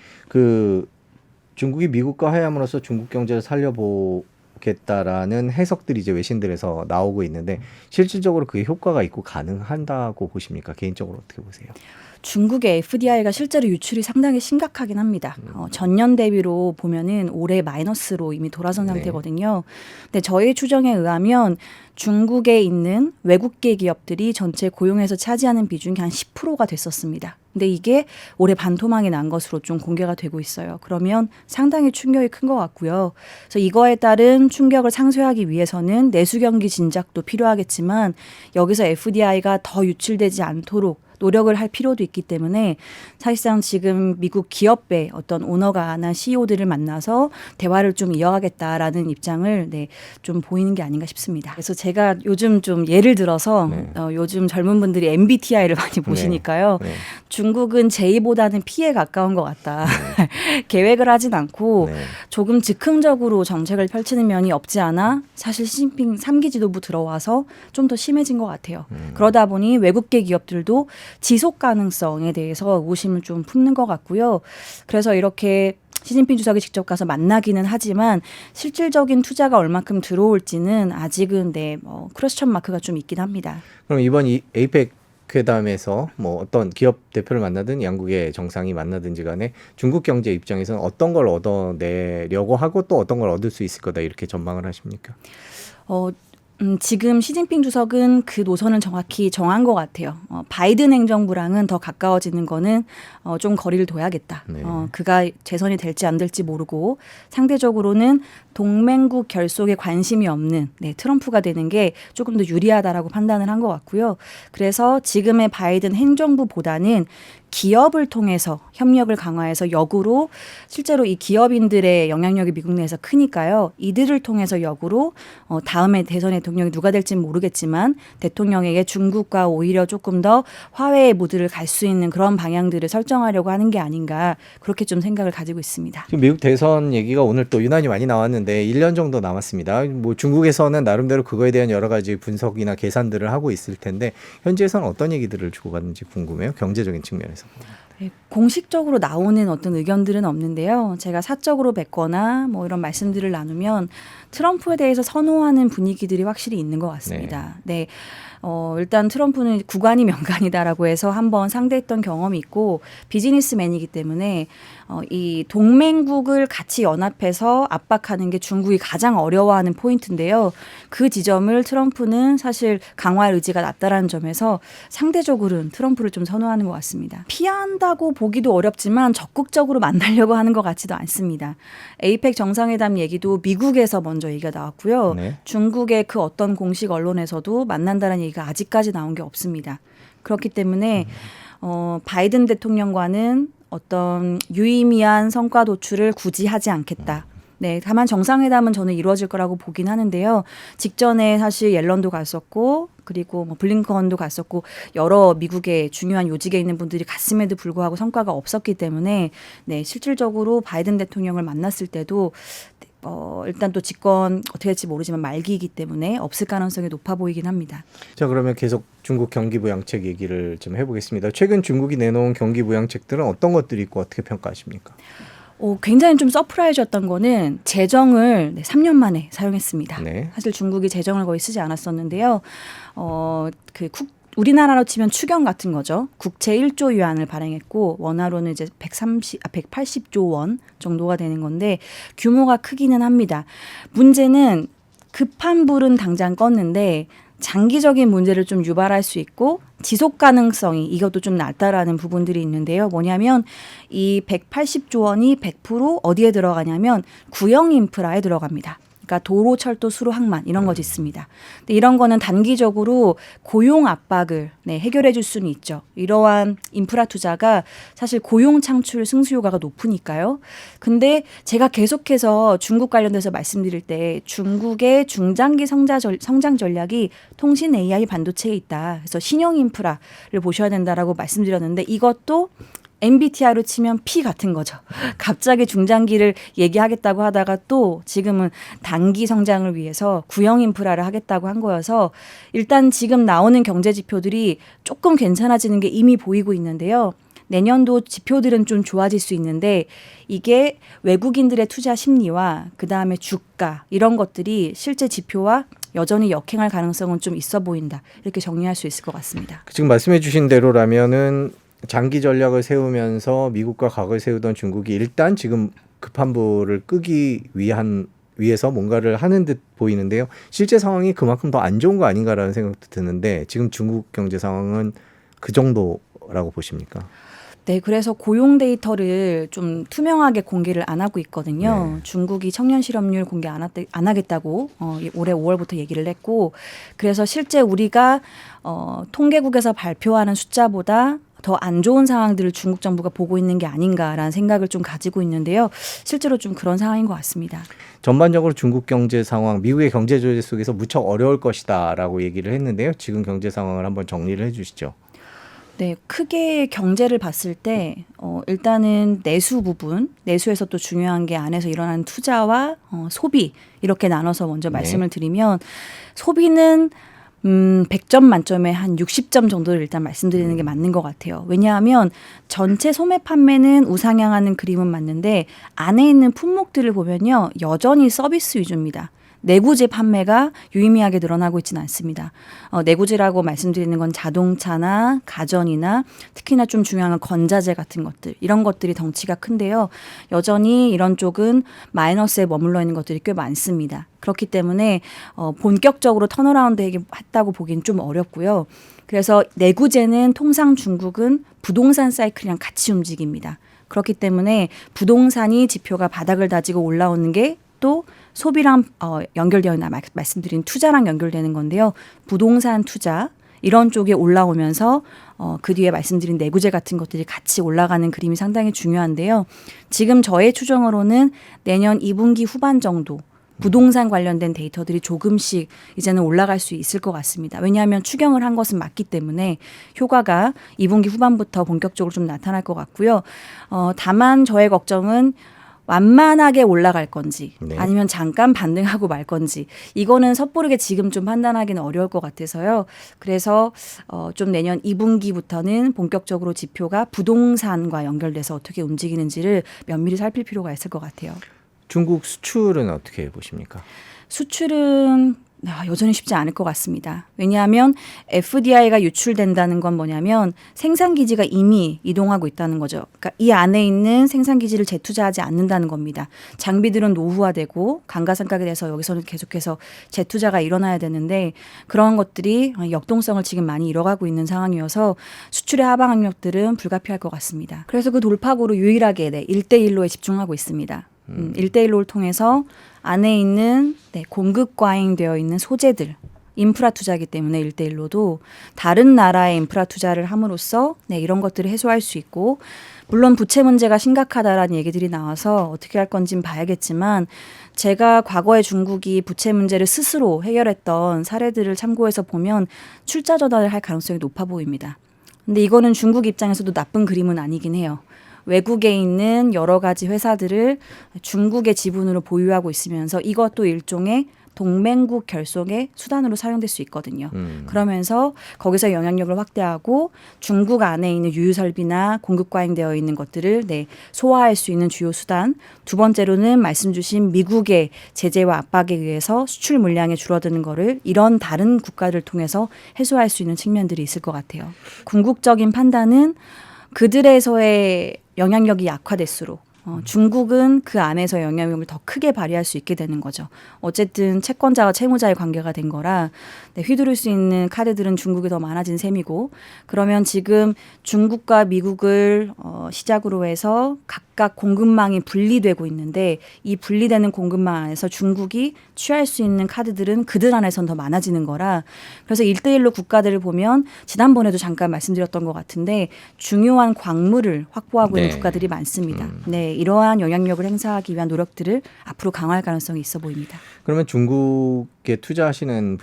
중국이 미국과 화해함으로써 중국 경제를 살려보겠다라는 해석들이 이제 외신들에서 나오고 있는데 실질적으로 그게 효과가 있고 가능한다고 보십니까? 개인적으로 어떻게 보세요? 중국의 FDI가 실제로 유출이 상당히 심각하긴 합니다. 전년 대비로 보면은 올해 마이너스로 이미 돌아선 네. 상태거든요. 근데 저희 추정에 의하면 중국에 있는 외국계 기업들이 전체 고용에서 차지하는 비중이 한 10%가 됐었습니다. 근데 이게 올해 반토막이 난 것으로 좀 공개가 되고 있어요. 그러면 상당히 충격이 큰 것 같고요. 그래서 이거에 따른 충격을 상쇄하기 위해서는 내수 경기 진작도 필요하겠지만 여기서 FDI가 더 유출되지 않도록 노력을 할 필요도 있기 때문에 사실상 지금 미국 기업의 어떤 오너가나 CEO들을 만나서 대화를 좀 이어가겠다라는 입장을 좀 보이는 게 아닌가 싶습니다. 그래서 제가 요즘 좀 예를 들어서 요즘 젊은 분들이 MBTI를 많이 보시니까요. 네. 중국은 J보다는 P에 가까운 것 같다. 계획을 하진 않고 조금 즉흥적으로 정책을 펼치는 면이 없지 않아 사실 시진핑 3기 지도부 들어와서 좀 더 심해진 것 같아요. 그러다 보니 외국계 기업들도 지속 가능성에 대해서 의구심을 좀 품는 것 같고요. 그래서 이렇게 시진핑 주석이 직접 가서 만나기는 하지만 실질적인 투자가 얼마큼 들어올지는 아직은 퀘스천 마크가 좀 있긴 합니다. 그럼 이번 이 에이펙 회담에서 뭐 어떤 기업 대표를 만나든 양국의 정상이 만나든지 간에 중국 경제 입장에서는 어떤 걸 얻어내려고 하고 또 어떤 걸 얻을 수 있을 거다 이렇게 전망을 하십니까? 지금 시진핑 주석은 그 노선을 정확히 정한 것 같아요. 바이든 행정부랑은 더 가까워지는 거는 좀 거리를 둬야겠다. 네. 그가 재선이 될지 안 될지 모르고 상대적으로는 동맹국 결속에 관심이 없는 트럼프가 되는 게 조금 더 유리하다라고 판단을 한 것 같고요. 그래서 지금의 바이든 행정부보다는 기업을 통해서 협력을 강화해서 역으로 실제로 이 기업인들의 영향력이 미국 내에서 크니까요. 이들을 통해서 역으로 다음에 대선 대통령이 누가 될지는 모르겠지만 대통령에게 중국과 오히려 조금 더 화해의 모드를 갈 수 있는 그런 방향들을 설정하려고 하는 게 아닌가 그렇게 좀 생각을 가지고 있습니다. 지금 미국 대선 얘기가 오늘 또 유난히 많이 나왔는데 1년 정도 남았습니다. 뭐 중국에서는 나름대로 그거에 대한 여러 가지 분석이나 계산들을 하고 있을 텐데 현지에서는 어떤 얘기들을 주고받는지 궁금해요. 경제적인 측면에서. 공식적으로 나오는 어떤 의견들은 없는데요. 제가 사적으로 뵙거나 뭐 이런 말씀들을 나누면 트럼프에 대해서 선호하는 분위기들이 확실히 있는 것 같습니다. 네. 일단 트럼프는 구관이 명간이다라고 해서 한번 상대했던 경험이 있고 비즈니스맨이기 때문에 이 동맹국을 같이 연합해서 압박하는 게 중국이 가장 어려워하는 포인트인데요. 그 지점을 트럼프는 사실 강화할 의지가 낮다라는 점에서 상대적으로는 트럼프를 좀 선호하는 것 같습니다. 피한다고 보기도 어렵지만 적극적으로 만나려고 하는 것 같지도 않습니다. 에이펙 정상회담 얘기도 미국에서 먼저 얘기가 나왔고요. 네. 중국의 그 어떤 공식 언론에서도 만난다는 얘기가 아직까지 나온 게 없습니다. 그렇기 때문에 바이든 대통령과는 어떤 유의미한 성과 도출을 굳이 하지 않겠다. 네, 다만 정상회담은 저는 이루어질 거라고 보긴 하는데요. 직전에 사실 옐런도 갔었고 그리고 뭐 블링컨도 갔었고 여러 미국의 중요한 요직에 있는 분들이 갔음에도 불구하고 성과가 없었기 때문에 네, 실질적으로 바이든 대통령을 만났을 때도 일단 또 집권 어떻게 될지 모르지만 말기이기 때문에 없을 가능성이 높아 보이긴 합니다. 자, 그러면 계속 중국 경기부양책 얘기를 좀 해보겠습니다. 최근 중국이 내놓은 경기부양책들은 어떤 것들이 있고 어떻게 평가하십니까? 굉장히 좀 서프라이즈였던 거는 재정을 3년 만에 사용했습니다. 네. 사실 중국이 재정을 거의 쓰지 않았었는데요. 우리나라로 치면 추경 같은 거죠. 국채 1조 위안을 발행했고 원화로는 이제 180조 원 정도가 되는 건데 규모가 크기는 합니다. 문제는 급한 불은 당장 껐는데 장기적인 문제를 좀 유발할 수 있고 지속 가능성이 이것도 좀 낮다라는 부분들이 있는데요. 뭐냐면 이 180조 원이 100% 어디에 들어가냐면 구형 인프라에 들어갑니다. 그러니까 도로, 철도, 수로, 항만 이런 거 짓습니다. 근데 이런 거는 단기적으로 고용 압박을 해결해 줄 수는 있죠. 이러한 인프라 투자가 사실 고용 창출 승수 효과가 높으니까요. 근데 제가 계속해서 중국 관련돼서 말씀드릴 때 중국의 중장기 성장 전략이 통신 AI 반도체에 있다. 그래서 신형 인프라를 보셔야 된다라고 말씀드렸는데 이것도 MBTI로 치면 P 같은 거죠. 갑자기 중장기를 얘기하겠다고 하다가 또 지금은 단기 성장을 위해서 구형 인프라를 하겠다고 한 거여서 일단 지금 나오는 경제 지표들이 조금 괜찮아지는 게 이미 보이고 있는데요. 내년도 지표들은 좀 좋아질 수 있는데 이게 외국인들의 투자 심리와 그다음에 주가 이런 것들이 실제 지표와 여전히 역행할 가능성은 좀 있어 보인다. 이렇게 정리할 수 있을 것 같습니다. 지금 말씀해 주신 대로라면은 장기 전략을 세우면서 미국과 각을 세우던 중국이 일단 지금 급한 불을 끄기 위해서 뭔가를 하는 듯 보이는데요. 실제 상황이 그만큼 더 안 좋은 거 아닌가라는 생각도 드는데 지금 중국 경제 상황은 그 정도라고 보십니까? 네, 그래서 고용 데이터를 좀 투명하게 공개를 안 하고 있거든요. 네. 중국이 청년 실업률 공개 안 하겠다고 올해 5월부터 얘기를 했고 그래서 실제 우리가 통계국에서 발표하는 숫자보다 더 안 좋은 상황들을 중국 정부가 보고 있는 게 아닌가라는 생각을 좀 가지고 있는데요. 실제로 좀 그런 상황인 것 같습니다. 전반적으로 중국 경제 상황, 미국의 경제 조제 속에서 무척 어려울 것이다라고 얘기를 했는데요. 지금 경제 상황을 한번 정리를 해 주시죠. 네, 크게 경제를 봤을 때 일단은 내수 부분, 내수에서 또 중요한 게 안에서 일어나는 투자와 소비 이렇게 나눠서 먼저 말씀을 드리면 소비는 100점 만점에 한 60점 정도를 일단 말씀드리는 게 맞는 것 같아요. 왜냐하면 전체 소매 판매는 우상향하는 그림은 맞는데 안에 있는 품목들을 보면요. 여전히 서비스 위주입니다. 내구재 판매가 유의미하게 늘어나고 있지는 않습니다. 내구재라고 말씀드리는 건 자동차나 가전이나 특히나 좀 중요한 건 건자재 같은 것들 이런 것들이 덩치가 큰데요. 여전히 이런 쪽은 마이너스에 머물러 있는 것들이 꽤 많습니다. 그렇기 때문에 본격적으로 턴어라운드 했다고 보기는 좀 어렵고요. 그래서 내구재는 통상 중국은 부동산 사이클이랑 같이 움직입니다. 그렇기 때문에 부동산이 지표가 바닥을 다지고 올라오는 게 이것도 소비랑 연결되어 있나 말씀드린 투자랑 연결되는 건데요. 부동산 투자 이런 쪽에 올라오면서 그 뒤에 말씀드린 내구재 같은 것들이 같이 올라가는 그림이 상당히 중요한데요. 지금 저의 추정으로는 내년 2분기 후반 정도 부동산 관련된 데이터들이 조금씩 이제는 올라갈 수 있을 것 같습니다. 왜냐하면 추경을 한 것은 맞기 때문에 효과가 2분기 후반부터 본격적으로 좀 나타날 것 같고요. 다만 저의 걱정은 완만하게 올라갈 건지 네. 아니면 잠깐 반등하고 말 건지 이거는 섣부르게 지금 좀 판단하기는 어려울 것 같아서요. 그래서 좀 내년 2분기부터는 본격적으로 지표가 부동산과 연결돼서 어떻게 움직이는지를 면밀히 살필 필요가 있을 것 같아요. 중국 수출은 어떻게 보십니까? 수출은 여전히 쉽지 않을 것 같습니다. 왜냐하면 FDI가 유출된다는 건 뭐냐면 생산기지가 이미 이동하고 있다는 거죠. 그러니까 이 안에 있는 생산기지를 재투자하지 않는다는 겁니다. 장비들은 노후화되고 감가상각에 대해서 여기서는 계속해서 재투자가 일어나야 되는데 그런 것들이 역동성을 지금 많이 잃어가고 있는 상황이어서 수출의 하방 압력들은 불가피할 것 같습니다. 그래서 그 돌파구로 유일하게 1대1로에 집중하고 있습니다. 1대1로를 통해서 안에 있는 공급 과잉되어 있는 소재들 인프라 투자이기 때문에 1대1로도 다른 나라의 인프라 투자를 함으로써 이런 것들을 해소할 수 있고 물론 부채 문제가 심각하다라는 얘기들이 나와서 어떻게 할 건지는 봐야겠지만 제가 과거에 중국이 부채 문제를 스스로 해결했던 사례들을 참고해서 보면 출자 전환을 할 가능성이 높아 보입니다. 근데 이거는 중국 입장에서도 나쁜 그림은 아니긴 해요. 외국에 있는 여러 가지 회사들을 중국의 지분으로 보유하고 있으면서 이것도 일종의 동맹국 결속의 수단으로 사용될 수 있거든요. 그러면서 거기서 영향력을 확대하고 중국 안에 있는 유유설비나 공급 과잉되어 있는 것들을 소화할 수 있는 주요 수단. 두 번째로는 말씀 주신 미국의 제재와 압박에 의해서 수출 물량이 줄어드는 거를 이런 다른 국가를 통해서 해소할 수 있는 측면들이 있을 것 같아요. 궁극적인 판단은 그들에서의 영향력이 약화될수록 중국은 그 안에서 영향력을 더 크게 발휘할 수 있게 되는 거죠. 어쨌든 채권자와 채무자의 관계가 된 거라 휘두를 수 있는 카드들은 중국이 더 많아진 셈이고 그러면 지금 중국과 미국을 시작으로 해서 각각 공급망이 분리되고 있는데 이 분리되는 공급망 안에서 중국이 취할 수 있는 카드들은 그들 안에선 더 많아지는 거라 그래서 1대1로 국가들을 보면 지난번에도 잠깐 말씀드렸던 것 같은데 중요한 광물을 확보하고 있는 국가들이 많습니다. 이러한 영향력을 행사하기 위한 노력들을 앞으로 강화할 가능성이 있어 보입니다. 그러면 중국에 투자하시는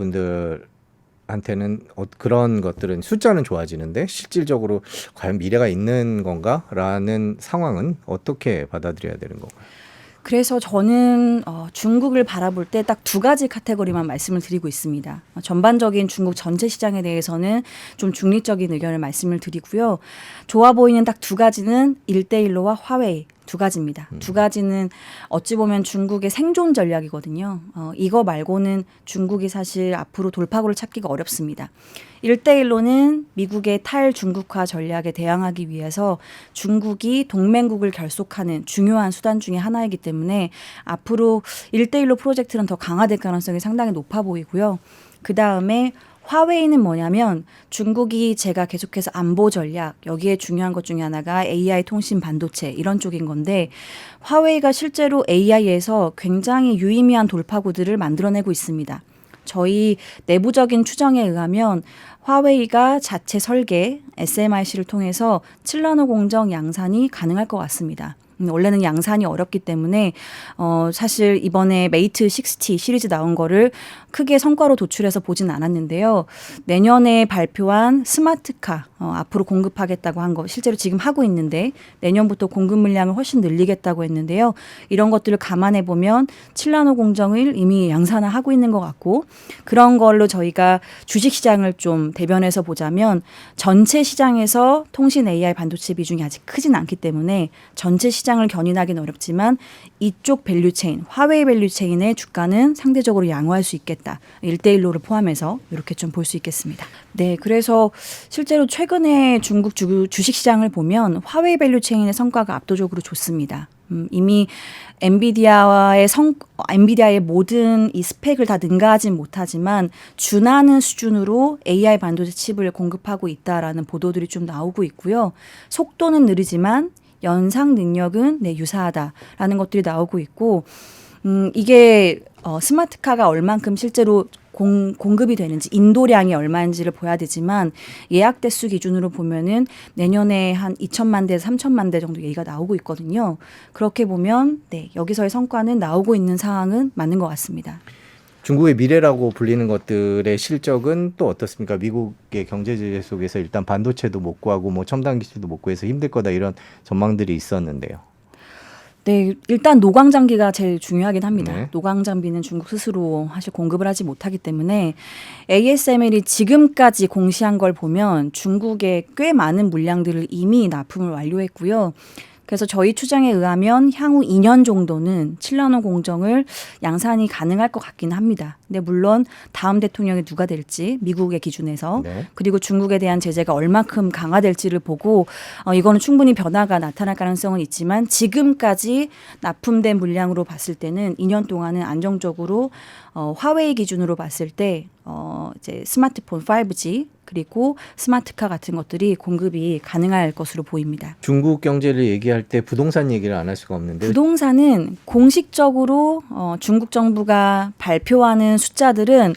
분들한테는 그런 것들은 숫자는 좋아지는데 실질적으로 과연 미래가 있는 건가라는 상황은 어떻게 받아들여야 되는 건가요? 그래서 저는 중국을 바라볼 때 딱 두 가지 카테고리만 말씀을 드리고 있습니다. 전반적인 중국 전체 시장에 대해서는 좀 중립적인 의견을 말씀을 드리고요. 좋아 보이는 딱 두 가지는 1대1로와 화웨이 두 가지입니다. 두 가지는 어찌 보면 중국의 생존 전략이거든요. 이거 말고는 중국이 사실 앞으로 돌파구를 찾기가 어렵습니다. 1대1로는 미국의 탈중국화 전략에 대항하기 위해서 중국이 동맹국을 결속하는 중요한 수단 중에 하나이기 때문에 앞으로 1대1로 프로젝트는 더 강화될 가능성이 상당히 높아 보이고요. 그다음에 화웨이는 뭐냐면 중국이 제가 계속해서 안보 전략 여기에 중요한 것 중에 하나가 AI 통신 반도체 이런 쪽인 건데 화웨이가 실제로 AI에서 굉장히 유의미한 돌파구들을 만들어내고 있습니다. 저희 내부적인 추정에 의하면 화웨이가 자체 설계 SMIC를 통해서 7나노 공정 양산이 가능할 것 같습니다. 원래는 양산이 어렵기 때문에 사실 이번에 메이트 60 시리즈 나온 거를 크게 성과로 도출해서 보진 않았는데요. 내년에 발표한 스마트카 앞으로 공급하겠다고 한 거 실제로 지금 하고 있는데 내년부터 공급 물량을 훨씬 늘리겠다고 했는데요. 이런 것들을 감안해 보면 7나노 공정을 이미 양산화하고 있는 것 같고 그런 걸로 저희가 주식시장을 좀 대변해서 보자면 전체 시장에서 통신 AI 반도체 비중이 아직 크진 않기 때문에 전체 시장을 견인하기는 어렵지만 이쪽 밸류체인, 화웨이 밸류체인의 주가는 상대적으로 양호할 수 있겠다. 1대1로를 포함해서 이렇게 좀 볼 수 있겠습니다. 네, 그래서 실제로 최근에 중국 주식시장을 보면 화웨이 밸류체인의 성과가 압도적으로 좋습니다. 이미 엔비디아의 모든 이 스펙을 다 능가하진 못하지만 준하는 수준으로 AI 반도체 칩을 공급하고 있다라는 보도들이 좀 나오고 있고요. 속도는 느리지만 연상 능력은 유사하다라는 것들이 나오고 있고 이게 스마트카가 얼만큼 실제로 공급이 되는지 인도량이 얼마인지를 봐야 되지만 예약 대수 기준으로 보면은 내년에 한 2천만 대에서 3천만 대 정도 얘기가 나오고 있거든요. 그렇게 보면 네, 여기서의 성과는 나오고 있는 상황은 맞는 것 같습니다. 중국의 미래라고 불리는 것들의 실적은 또 어떻습니까? 미국의 경제 제재 속에서 일단 반도체도 못 구하고 뭐 첨단 기술도 못 구해서 힘들 거다 이런 전망들이 있었는데요. 네, 일단 노광 장비가 제일 중요하긴 합니다. 네. 노광 장비는 중국 스스로 사실 공급을 하지 못하기 때문에 ASML이 지금까지 공시한 걸 보면 중국에 꽤 많은 물량들을 이미 납품을 완료했고요. 그래서 저희 추정에 의하면 향후 2년 정도는 7나노 공정을 양산이 가능할 것 같긴 합니다. 근데 물론 다음 대통령이 누가 될지 미국의 기준에서 네. 그리고 중국에 대한 제재가 얼마큼 강화될지를 보고 이거는 충분히 변화가 나타날 가능성은 있지만 지금까지 납품된 물량으로 봤을 때는 2년 동안은 안정적으로 화웨이 기준으로 봤을 때 이제 스마트폰 5G 그리고 스마트카 같은 것들이 공급이 가능할 것으로 보입니다. 중국 경제를 얘기할 때 부동산 얘기를 안 할 수가 없는데 부동산은 공식적으로 중국 정부가 발표하는 숫자들은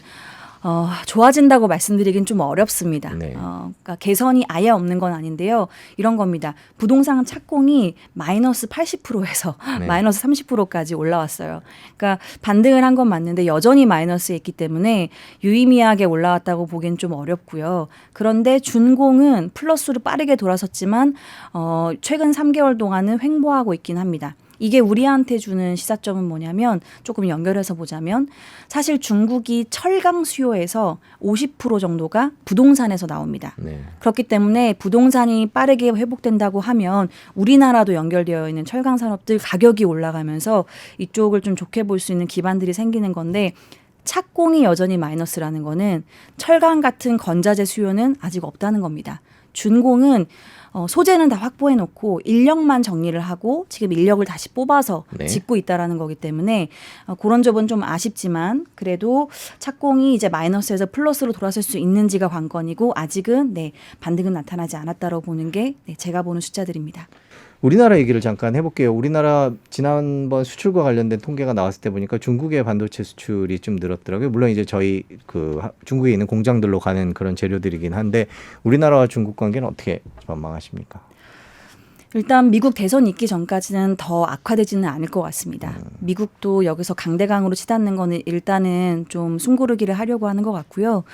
좋아진다고 말씀드리긴 좀 어렵습니다. 네. 그러니까 개선이 아예 없는 건 아닌데요. 이런 겁니다. 부동산 착공이 마이너스 80%에서 네. 마이너스 30%까지 올라왔어요. 그러니까 반등을 한 건 맞는데 여전히 마이너스에 있기 때문에 유의미하게 올라왔다고 보기엔 좀 어렵고요. 그런데 준공은 플러스로 빠르게 돌아섰지만 최근 3개월 동안은 횡보하고 있긴 합니다. 이게 우리한테 주는 시사점은 뭐냐면 조금 연결해서 보자면 사실 중국이 철강 수요에서 50% 정도가 부동산에서 나옵니다. 네. 그렇기 때문에 부동산이 빠르게 회복된다고 하면 우리나라도 연결되어 있는 철강 산업들 가격이 올라가면서 이쪽을 좀 좋게 볼 수 있는 기반들이 생기는 건데 착공이 여전히 마이너스라는 거는 철강 같은 건자재 수요는 아직 없다는 겁니다. 준공은 소재는 다 확보해 놓고 인력만 정리를 하고 지금 인력을 다시 뽑아서 네. 짓고 있다라는 거기 때문에 그런 점은 좀 아쉽지만 그래도 착공이 이제 마이너스에서 플러스로 돌아설 수 있는지가 관건이고 아직은 네, 반등은 나타나지 않았다고 보는 게 네, 제가 보는 숫자들입니다. 우리나라 얘기를 잠깐 해볼게요. 우리나라 지난번 수출과 관련된 통계가 나왔을 때 보니까 중국의 반도체 수출이 좀 늘었더라고요. 물론 이제 저희 중국에 있는 공장들로 가는 그런 재료들이긴 한데 우리나라와 중국 관계는 어떻게 전망하십니까? 일단 미국 대선 있기 전까지는 더 악화되지는 않을 것 같습니다. 미국도 여기서 강대강으로 치닫는 거는 일단은 좀 숨고르기를 하려고 하는 것 같고요.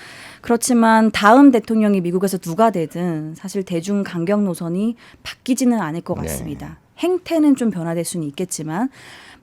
그렇지만 다음 대통령이 미국에서 누가 되든 사실 대중 강경 노선이 바뀌지는 않을 것 같습니다. 행태는 좀 변화될 수는 있겠지만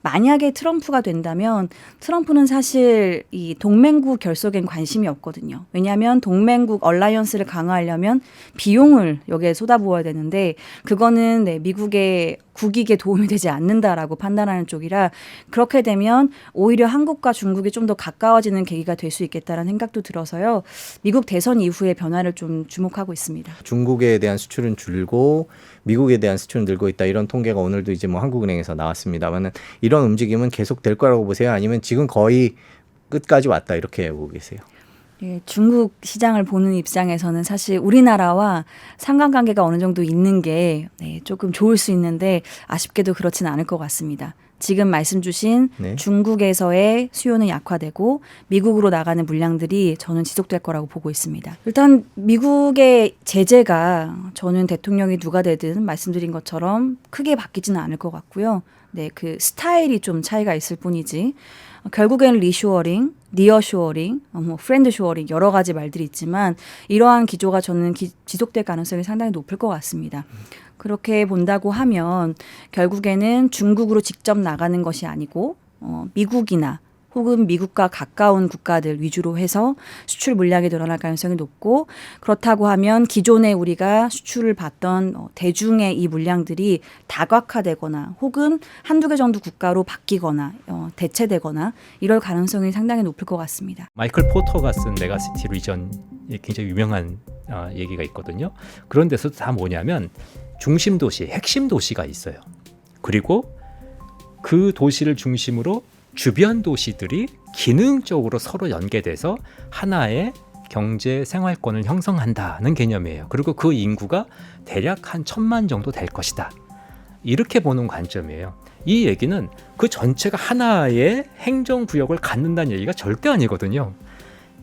만약에 트럼프가 된다면 트럼프는 사실 이 동맹국 결속엔 관심이 없거든요. 왜냐하면 동맹국 얼라이언스를 강화하려면 비용을 여기에 쏟아부어야 되는데 그거는 네, 미국의 국익에 도움이 되지 않는다라고 판단하는 쪽이라 그렇게 되면 오히려 한국과 중국이 좀 더 가까워지는 계기가 될 수 있겠다라는 생각도 들어서요. 미국 대선 이후의 변화를 좀 주목하고 있습니다. 중국에 대한 수출은 줄고 미국에 대한 수출은 늘고 있다. 이런 통계가 오늘도 이제 뭐 한국은행에서 나왔습니다만은 이런 움직임은 계속 될 거라고 보세요? 아니면 지금 거의 끝까지 왔다 이렇게 보고 계세요? 예, 중국 시장을 보는 입장에서는 사실 우리나라와 상관관계가 어느 정도 있는 게 네, 조금 좋을 수 있는데 아쉽게도 그렇지는 않을 것 같습니다. 지금 말씀 주신 네. 중국에서의 수요는 약화되고 미국으로 나가는 물량들이 저는 지속될 거라고 보고 있습니다. 일단 미국의 제재가 저는 대통령이 누가 되든 말씀드린 것처럼 크게 바뀌지는 않을 것 같고요. 네, 그 스타일이 좀 차이가 있을 뿐이지 결국엔 리쇼어링, 니어쇼어링, 프렌드쇼어링 여러 가지 말들이 있지만 이러한 기조가 저는 지속될 가능성이 상당히 높을 것 같습니다. 그렇게 본다고 하면 결국에는 중국으로 직접 나가는 것이 아니고 미국이나 혹은 미국과 가까운 국가들 위주로 해서 수출 물량이 늘어날 가능성이 높고 그렇다고 하면 기존에 우리가 수출을 받던 대중의 이 물량들이 다각화되거나 혹은 한두 개 정도 국가로 바뀌거나 대체되거나 이럴 가능성이 상당히 높을 것 같습니다. 마이클 포터가 쓴 메가시티 리전이 굉장히 유명한 얘기가 있거든요. 그런 데서 다 뭐냐면 중심 도시, 핵심 도시가 있어요. 그리고 그 도시를 중심으로 주변 도시들이 기능적으로 서로 연계돼서 하나의 경제 생활권을 형성한다는 개념이에요. 그리고 그 인구가 대략 한 1,000만 정도 될 것이다. 이렇게 보는 관점이에요. 이 얘기는 그 전체가 하나의 행정구역을 갖는다는 얘기가 절대 아니거든요.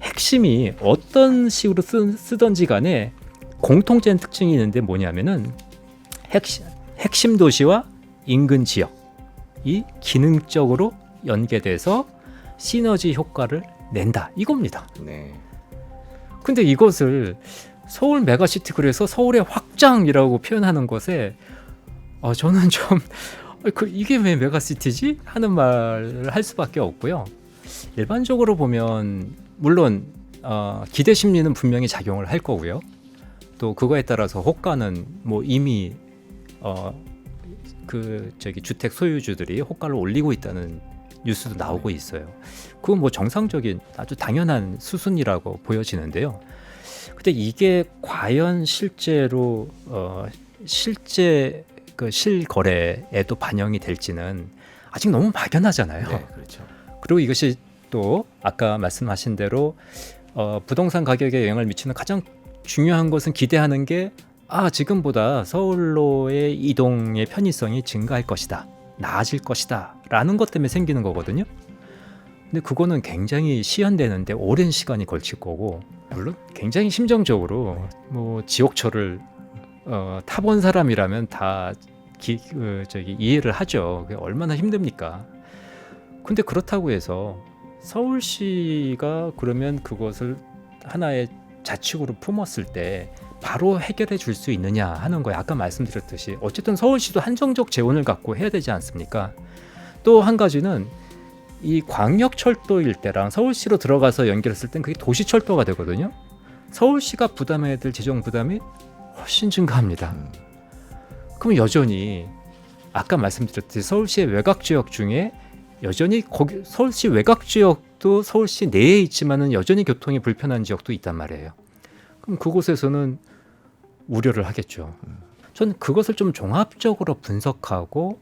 핵심이 어떤 식으로 쓰던지 간에 공통된 특징이 있는데 뭐냐면은 핵심 도시와 인근 지역이 기능적으로 연계돼서 시너지 효과를 낸다 이겁니다. 네. 근데 이것을 서울 메가시티 그래서 서울의 확장이라고 표현하는 것에 저는 좀 이게 왜 메가시티지? 하는 말을 할 수밖에 없고요. 일반적으로 보면 물론 기대 심리는 분명히 작용을 할 거고요. 또 그거에 따라서 호가는 뭐 이미 주택 소유주들이 호가를 올리고 있다는 뉴스도 나오고 있어요. 그건 뭐 정상적인 아주 당연한 수순이라고 보여지는데요. 근데 이게 과연 실제로 실제 그 실거래에도 반영이 될지는 아직 너무 막연하잖아요. 네, 그렇죠. 그리고 이것이 또 아까 말씀하신 대로 부동산 가격에 영향을 미치는 가장 중요한 것은 기대하는 게 지금보다 서울로의 이동의 편의성이 증가할 것이다, 나아질 것이다 라는 것 때문에 생기는 거거든요. 근데 그거는 굉장히 시한되는데 오랜 시간이 걸칠 거고, 물론 굉장히 심정적으로 뭐 지옥철을 타본 사람이라면 다 이해를 하죠. 그게 얼마나 힘듭니까? 근데 그렇다고 해서 서울시가 그러면 그것을 하나의 자축으로 품었을 때 바로 해결해 줄 수 있느냐 하는 거예요. 아까 말씀드렸듯이 어쨌든 서울시도 한정적 재원을 갖고 해야 되지 않습니까? 또 한 가지는 이 광역철도 일대랑 서울시로 들어가서 연결했을 땐 그게 도시철도가 되거든요. 서울시가 부담해야 될 재정 부담이 훨씬 증가합니다. 그럼 여전히 아까 말씀드렸듯이 서울시의 외곽지역 중에 여전히 거기 서울시 외곽지역도 서울시 내에 있지만은 여전히 교통이 불편한 지역도 있단 말이에요. 그럼 그곳에서는 우려를 하겠죠. 저는 그것을 좀 종합적으로 분석하고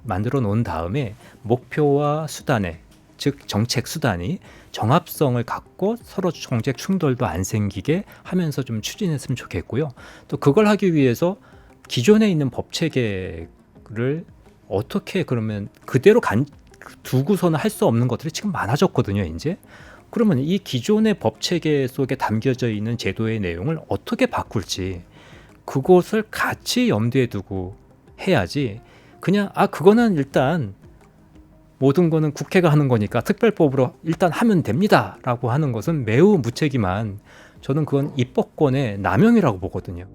만들어 놓은 다음에 목표와 수단에, 즉 정책 수단이 정합성을 갖고 서로 정책 충돌도 안 생기게 하면서 좀 추진했으면 좋겠고요. 또 그걸 하기 위해서 기존에 있는 법 체계를 어떻게 그러면 그대로 두고서는 할 수 없는 것들이 지금 많아졌거든요. 이제 그러면 이 기존의 법 체계 속에 담겨져 있는 제도의 내용을 어떻게 바꿀지 그것을 같이 염두에 두고 해야지, 그냥 그거는 일단 모든 거는 국회가 하는 거니까 특별법으로 일단 하면 됩니다 라고 하는 것은 매우 무책임한, 저는 그건 입법권의 남용이라고 보거든요.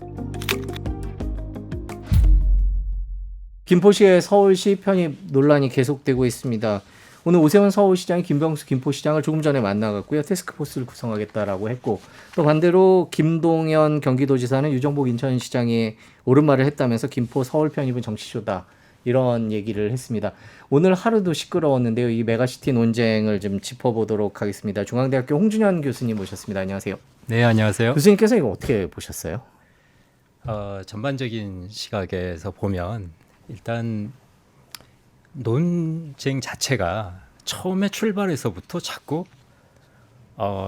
김포시의 서울시 편입 논란이 계속되고 있습니다. 오늘 오세훈 서울시장이 김병수 김포시장을 조금 전에 만나갔고요. 태스크포스를 구성하겠다라고 했고, 또 반대로 김동연 경기도지사는 유정복 인천시장이 옳은 말을 했다면서 김포 서울 편입은 정치쇼다 이런 얘기를 했습니다. 오늘 하루도 시끄러웠는데요. 이 메가시티 논쟁을 좀 짚어보도록 하겠습니다. 중앙대학교 홍준현 교수님 모셨습니다. 안녕하세요. 네, 안녕하세요. 교수님께서 이거 어떻게 보셨어요? 전반적인 시각에서 보면 일단 논쟁 자체가 처음에 출발에서부터 자꾸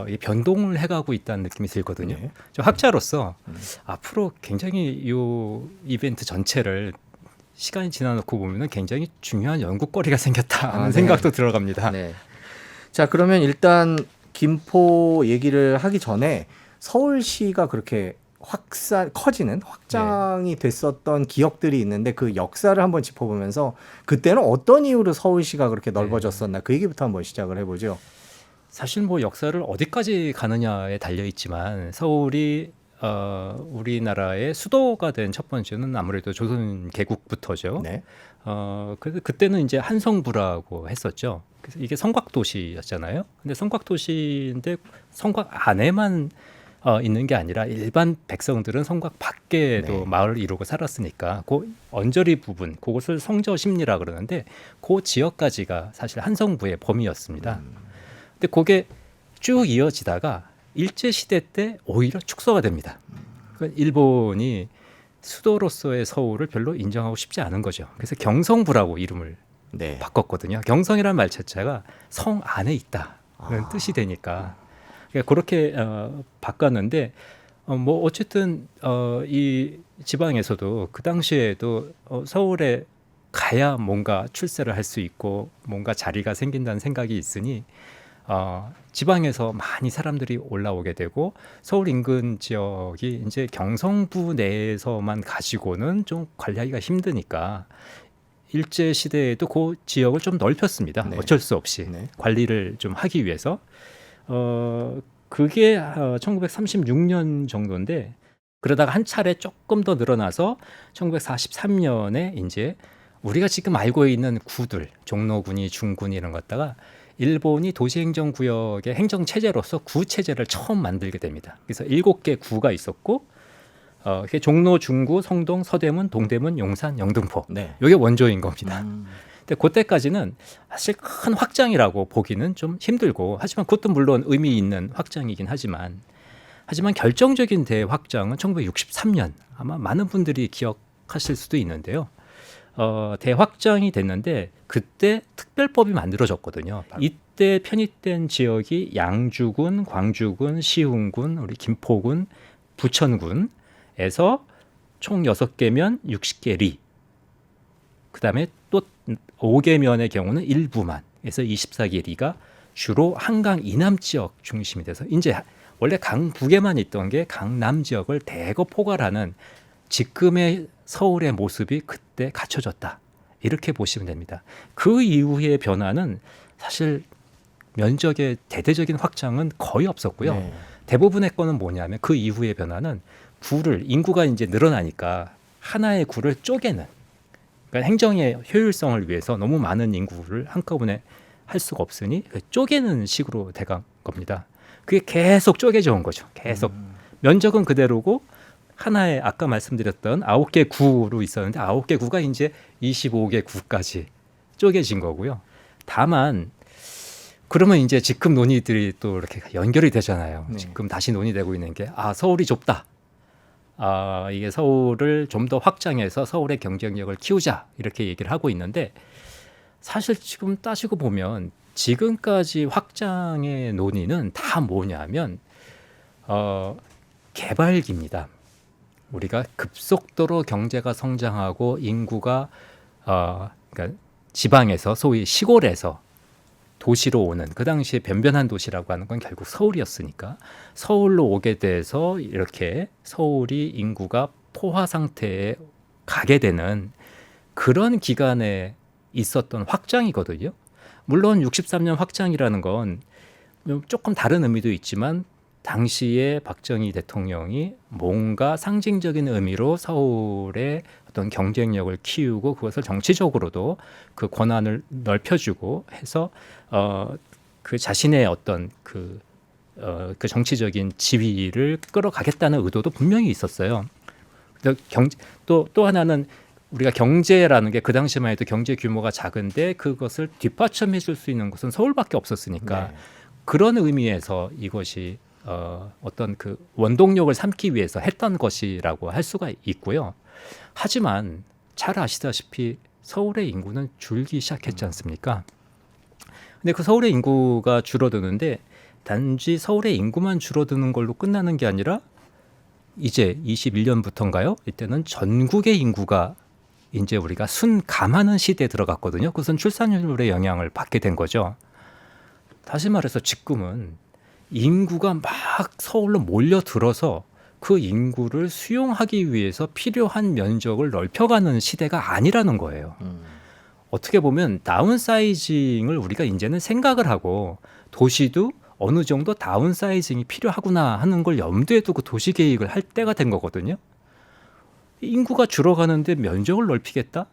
이 변동을 해가고 있다는 느낌이 들거든요. 네. 저 학자로서 앞으로 굉장히 이 이벤트 전체를 시간이 지나놓고 보면 굉장히 중요한 연구거리가 생겼다 하는 생각도 들어갑니다. 네. 자, 그러면 일단 김포 얘기를 하기 전에 서울시가 그렇게 확장이 됐었던 기억들이 있는데 그 역사를 한번 짚어보면서 그때는 어떤 이유로 서울시가 그렇게 넓어졌었나 그 얘기부터 한번 시작을 해보죠. 사실 뭐 역사를 어디까지 가느냐에 달려 있지만 서울이 우리나라의 수도가 된 첫 번째는 아무래도 조선 개국부터죠. 네. 그래서 그때는 이제 한성부라고 했었죠. 그래서 이게 성곽도시였잖아요. 근데 성곽도시인데 성곽 안에만 있는 게 아니라 일반 백성들은 성곽 밖에도 네. 마을을 이루고 살았으니까 그 언저리 부분, 그것을 성저심리라 그러는데 그 지역까지가 사실 한성부의 범위였습니다. 근데 그게 쭉 이어지다가 일제 시대 때 오히려 축소가 됩니다. 그러니까 일본이 수도로서의 서울을 별로 인정하고 싶지 않은 거죠. 그래서 경성부라고 이름을 네. 바꿨거든요. 경성이라는 말 자체가 성 안에 있다는 뜻이 되니까 그러니까 그렇게 바꿨는데 뭐 어쨌든 이 지방에서도 그 당시에도 서울에 가야 뭔가 출세를 할 수 있고 뭔가 자리가 생긴다는 생각이 있으니 지방에서 많이 사람들이 올라오게 되고 서울 인근 지역이 이제 경성부 내에서만 가지고는 좀 관리하기가 힘드니까 일제 시대에도 그 지역을 좀 넓혔습니다. 네. 어쩔 수 없이 네. 관리를 좀 하기 위해서 그게 1936년 정도인데 그러다가 한 차례 조금 더 늘어나서 1943년에 이제 우리가 지금 알고 있는 구들 종로군이 중군이 이런 것 갖다가 일본이 도시행정구역의 행정체제로서 구체제를 처음 만들게 됩니다. 그래서 7개 구가 있었고 그게 종로, 중구, 성동, 서대문, 동대문, 용산, 영등포 네. 이게 원조인 겁니다. 음. 근데 그때까지는 사실 큰 확장이라고 보기는 좀 힘들고 하지만 그것도 물론 의미 있는 확장이긴 하지만 결정적인 대확장은 1963년 아마 많은 분들이 기억하실 수도 있는데요. 대확장이 됐는데 그때 특별법이 만들어졌거든요. 이때 편입된 지역이 양주군, 광주군, 시흥군, 우리 김포군, 부천군에서 총 6개면 60개 리. 그다음에 또 5개면의 경우는 일부만 해서 24개 리가 주로 한강 이남 지역 중심이 돼서 이제 원래 강북에만 있던 게 강남 지역을 대거 포괄하는 지금의 서울의 모습이 그때 갖춰졌다. 이렇게 보시면 됩니다. 그 이후의 변화는 사실 면적의 대대적인 확장은 거의 없었고요. 네. 대부분의 거는 뭐냐면 그 이후의 변화는 구를 인구가 이제 늘어나니까 하나의 구를 쪼개는 그러니까 행정의 효율성을 위해서 너무 많은 인구를 한꺼번에 할 수가 없으니 쪼개는 식으로 돼간 겁니다. 그게 계속 쪼개져 온 거죠. 계속 면적은 그대로고 하나의 아까 말씀드렸던 9개 구로 있었는데 9개 구가 이제 25개 구까지 쪼개진 거고요. 다만 그러면 이제 지금 논의들이 또 이렇게 연결이 되잖아요. 네. 지금 다시 논의되고 있는 게 서울이 좁다. 이게 서울을 좀 더 확장해서 서울의 경쟁력을 키우자 이렇게 얘기를 하고 있는데 사실 지금 따지고 보면 지금까지 확장의 논의는 다 뭐냐면 개발기입니다. 우리가 급속도로 경제가 성장하고 인구가 그러니까 지방에서 소위 시골에서 도시로 오는 그 당시에 변변한 도시라고 하는 건 결국 서울이었으니까 서울로 오게 돼서 이렇게 서울이 인구가 포화 상태에 가게 되는 그런 기간에 있었던 확장이거든요. 물론 63년 확장이라는 건 조금 다른 의미도 있지만 당시에 박정희 대통령이 뭔가 상징적인 의미로 서울의 어떤 경쟁력을 키우고 그것을 정치적으로도 그 권한을 넓혀주고 해서 그 자신의 어떤 그 정치적인 지위를 끌어가겠다는 의도도 분명히 있었어요. 또 하나는 우리가 경제라는 게 그 당시만 해도 경제 규모가 작은데 그것을 뒷받침해 줄 수 있는 곳은 서울밖에 없었으니까 네. 그런 의미에서 이것이 어떤 그 원동력을 삼기 위해서 했던 것이라고 할 수가 있고요. 하지만 잘 아시다시피 서울의 인구는 줄기 시작했지 않습니까? 근데 그 서울의 인구가 줄어드는데 단지 서울의 인구만 줄어드는 걸로 끝나는 게 아니라 이제 21년부터인가요? 이때는 전국의 인구가 이제 우리가 순감하는 시대에 들어갔거든요. 그것은 출산율의 영향을 받게 된 거죠. 다시 말해서 지금은 인구가 막 서울로 몰려들어서 그 인구를 수용하기 위해서 필요한 면적을 넓혀가는 시대가 아니라는 거예요. 어떻게 보면 다운사이징을 우리가 이제는 생각을 하고 도시도 어느 정도 다운사이징이 필요하구나 하는 걸 염두에 두고 도시 계획을 할 때가 된 거거든요. 인구가 줄어가는데 면적을 넓히겠다?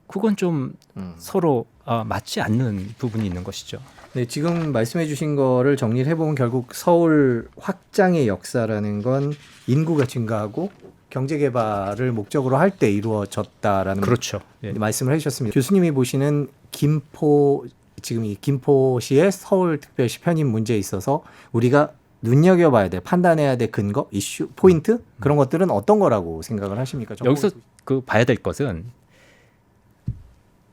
그건 좀 서로 맞지 않는 부분이 있는 것이죠. 네, 지금 말씀해 주신 거를 정리를 해보면 결국 서울 확장의 역사라는 건 인구가 증가하고 경제 개발을 목적으로 할 때 이루어졌다라는 그렇죠. 예. 말씀을 해주셨습니다. 교수님이 보시는 지금 이 김포시의 서울특별시 편입 문제에 있어서 우리가 눈여겨봐야 돼, 판단해야 될 근거, 이슈, 포인트 그런 것들은 어떤 거라고 생각을 하십니까? 여기서 그 봐야 될 것은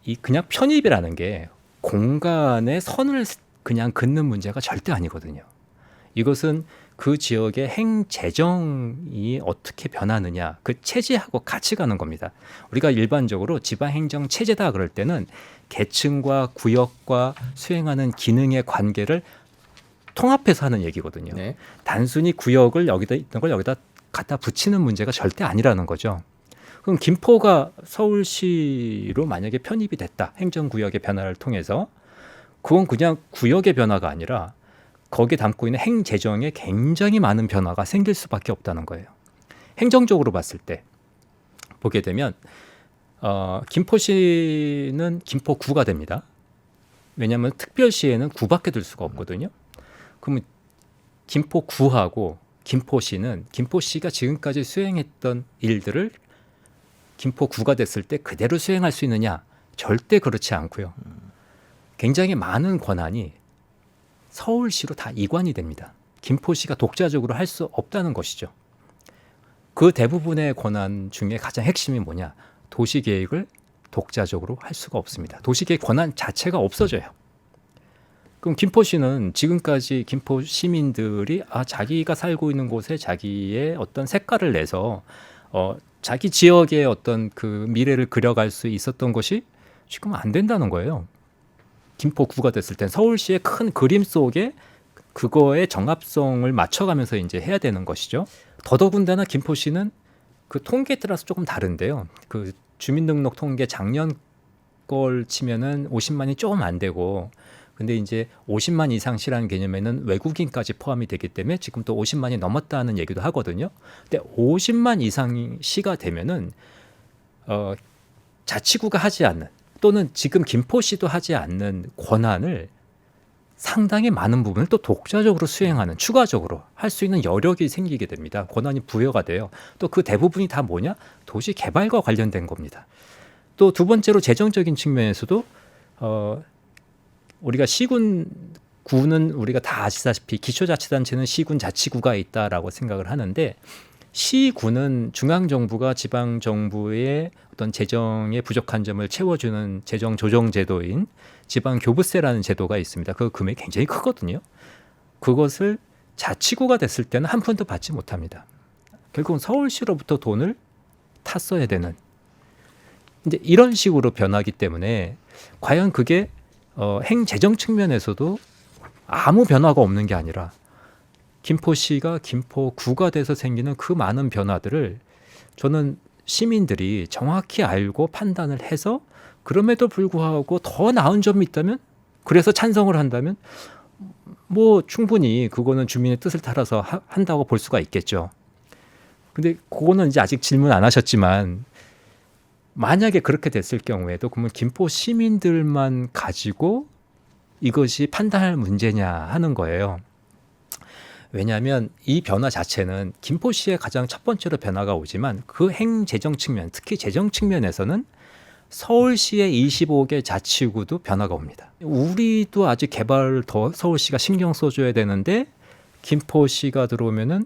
이 그냥 편입이라는 게 공간에 선을 그냥 긋는 문제가 절대 아니거든요. 이것은 그 지역의 행재정이 어떻게 변하느냐, 그 체제하고 같이 가는 겁니다. 우리가 일반적으로 지방행정 체제다 그럴 때는 계층과 구역과 수행하는 기능의 관계를 통합해서 하는 얘기거든요. 네. 단순히 구역을 여기다 있는 걸 여기다 갖다 붙이는 문제가 절대 아니라는 거죠. 그럼 김포가 서울시로 만약에 편입이 됐다, 행정구역의 변화를 통해서, 그건 그냥 구역의 변화가 아니라 거기에 담고 있는 행재정에 굉장히 많은 변화가 생길 수밖에 없다는 거예요. 행정적으로 봤을 때 보게 되면 김포시는 김포구가 됩니다. 왜냐하면 특별시에는 구밖에 들 수가 없거든요. 그러면 김포구하고 김포시는 김포시가 지금까지 수행했던 일들을 김포구가 됐을 때 그대로 수행할 수 있느냐? 절대 그렇지 않고요. 굉장히 많은 권한이 서울시로 다 이관이 됩니다. 김포시가 독자적으로 할 수 없다는 것이죠. 그 대부분의 권한 중에 가장 핵심이 뭐냐? 도시계획을 독자적으로 할 수가 없습니다. 도시계획 권한 자체가 없어져요. 그럼 김포시는 지금까지 김포 시민들이 자기가 살고 있는 곳에 자기의 어떤 색깔을 내서 자기 지역의 어떤 그 미래를 그려갈 수 있었던 것이 지금 안 된다는 거예요. 김포구가 됐을 땐 서울시의 큰 그림 속에 그거의 정합성을 맞춰가면서 이제 해야 되는 것이죠. 더더군다나 김포시는 그 통계에 따라서 조금 다른데요. 그 주민등록 통계 작년 걸 치면은 50만이 조금 안 되고, 근데 이제 50만 이상 시라는 개념에는 외국인까지 포함이 되기 때문에 지금 또 50만이 넘었다는 얘기도 하거든요. 근데 50만 이상 시가 되면은 자치구가 하지 않는, 또는 지금 김포시도 하지 않는 권한을 상당히 많은 부분을 또 독자적으로 수행하는, 추가적으로 할 수 있는 여력이 생기게 됩니다. 권한이 부여가 돼요. 또 그 대부분이 다 뭐냐? 도시 개발과 관련된 겁니다. 또 두 번째로 재정적인 측면에서도 우리가 시군구는 우리가 다 아시다시피 기초자치단체는 시군 자치구가 있다라고 생각을 하는데, 시군은 중앙정부가 지방정부의 어떤 재정의 부족한 점을 채워주는 재정조정제도인 지방교부세라는 제도가 있습니다. 그 금액이 굉장히 크거든요. 그것을 자치구가 됐을 때는 한 푼도 받지 못합니다. 결국은 서울시로부터 돈을 탔어야 되는, 이제 이런 식으로 변하기 때문에 과연 그게 행재정 측면에서도 아무 변화가 없는 게 아니라 김포시가 김포구가 돼서 생기는 그 많은 변화들을 저는 시민들이 정확히 알고 판단을 해서, 그럼에도 불구하고 더 나은 점이 있다면, 그래서 찬성을 한다면 뭐 충분히 그거는 주민의 뜻을 따라서 한다고 볼 수가 있겠죠. 근데 그거는 이제 아직 질문 안 하셨지만, 만약에 그렇게 됐을 경우에도 그러면 김포 시민들만 가지고 이것이 판단할 문제냐 하는 거예요. 왜냐하면 이 변화 자체는 김포시에 가장 첫 번째로 변화가 오지만, 그 행재정 측면, 특히 재정 측면에서는 서울시의 25개 자치구도 변화가 옵니다. 우리도 아직 개발을 더 서울시가 신경 써줘야 되는데, 김포시가 들어오면은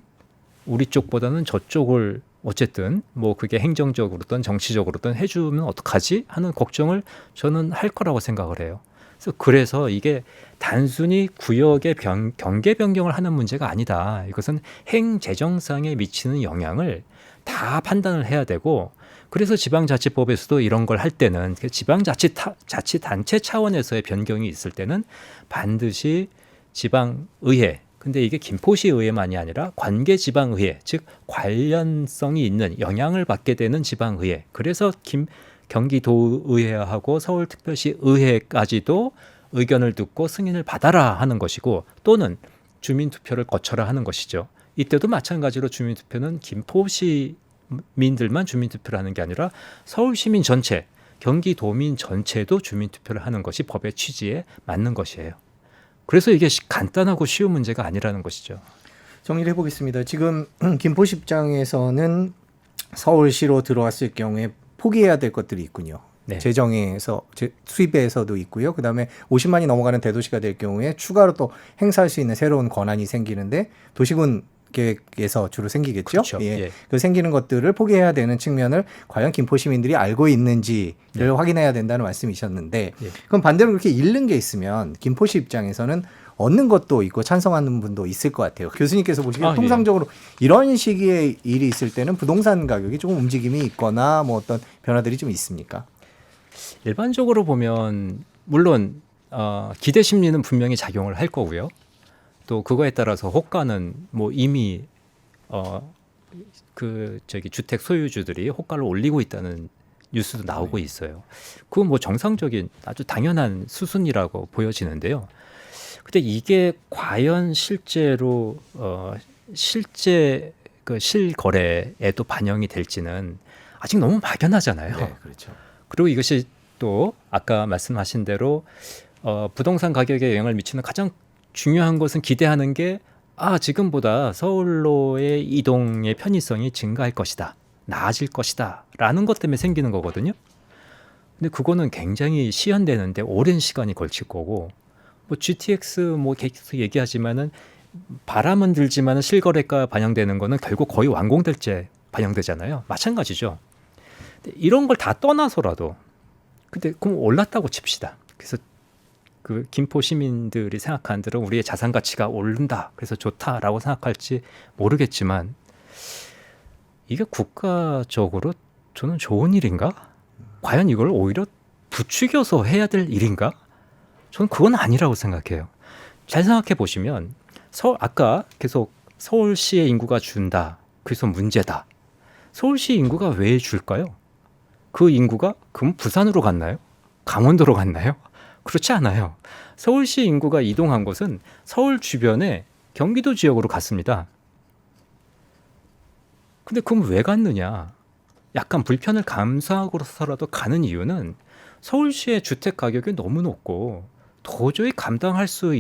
우리 쪽보다는 저쪽을 어쨌든 뭐 그게 행정적으로든 정치적으로든 해주면 어떡하지 하는 걱정을 저는 할 거라고 생각을 해요. 그래서 이게 단순히 구역의 경계 변경을 하는 문제가 아니다. 이것은 행재정상에 미치는 영향을 다 판단을 해야 되고, 그래서 지방자치법에서도 이런 걸 할 때는 지방자치단체 차원에서의 변경이 있을 때는 반드시 지방의회, 근데 이게 김포시 의회만이 아니라 관계지방의회, 즉 관련성이 있는, 영향을 받게 되는 지방의회, 그래서 경기도의회하고 서울특별시 의회까지도 의견을 듣고 승인을 받아라 하는 것이고, 또는 주민투표를 거쳐라 하는 것이죠. 이때도 마찬가지로 주민투표는 김포시민들만 주민투표를 하는 게 아니라 서울시민 전체, 경기도민 전체도 주민투표를 하는 것이 법의 취지에 맞는 것이에요. 그래서 이게 간단하고 쉬운 문제가 아니라는 것이죠. 정리를 해보겠습니다. 지금 김포시 입장에서는 서울시로 들어왔을 경우에 포기해야 될 것들이 있군요. 네. 재정에서 수입에서도 있고요. 그다음에 50만이 넘어가는 대도시가 될 경우에 추가로 또 행사할 수 있는 새로운 권한이 생기는데, 도시군 계획에서 주로 생기겠죠. 그렇죠. 예. 예. 그 생기는 것들을 포기해야 되는 측면을 과연 김포 시민들이 알고 있는지를 확인해야 된다는 말씀이셨는데 예. 그럼 반대로 그렇게 잃는 게 있으면 김포시 입장에서는 얻는 것도 있고 찬성하는 분도 있을 것 같아요. 교수님께서 보시기에 예. 통상적으로 이런 시기에 일이 있을 때는 부동산 가격이 조금 움직임이 있거나 뭐 어떤 변화들이 좀 있습니까? 일반적으로 보면 물론 기대 심리는 분명히 작용을 할 거고요. 또 그거에 따라서 호가는 뭐 이미 주택 소유주들이 호가를 올리고 있다는 뉴스도 나오고 있어요. 그건 뭐 정상적인 아주 당연한 수순이라고 보여지는데요. 근데 이게 과연 실제로 실제 그 실거래에도 반영이 될지는 아직 너무 막연하잖아요. 네, 그렇죠. 그리고 이것이 또 아까 말씀하신 대로 부동산 가격에 영향을 미치는 가장 중요한 것은 기대하는 게 지금보다 서울로의 이동의 편의성이 증가할 것이다, 나아질 것이다 라는 것 때문에 생기는 거거든요. 근데 그거는 굉장히 시한되는데 오랜 시간이 걸칠 거고, 뭐 GTX 뭐 계속 얘기하지만은 바람은 들지만은 실거래가 반영되는 거는 결국 거의 완공될 때 반영되잖아요. 마찬가지죠. 근데 이런 걸 다 떠나서라도 근데 그럼 올랐다고 칩시다. 그래서 그 김포 시민들이 생각하는 대로 우리의 자산 가치가 오른다, 그래서 좋다라고 생각할지 모르겠지만 이게 국가적으로 저는 좋은 일인가? 과연 이걸 오히려 부추겨서 해야 될 일인가? 저는 그건 아니라고 생각해요. 잘 생각해 보시면 아까 계속 서울시의 인구가 준다, 그래서 문제다. 서울시 인구가 왜 줄까요? 그 인구가 그럼 부산으로 갔나요? 강원도로 갔나요? 그렇지 않아요. 서울시 인구가 이동한 것은 서울 주변에 경기도 지역으로 갔습니다. 근데 그럼 왜 갔느냐? 약간 불편을 감수하고서라도 가는 이유는 서울시의 주택 가격이 너무 높고 도저히 감당할 수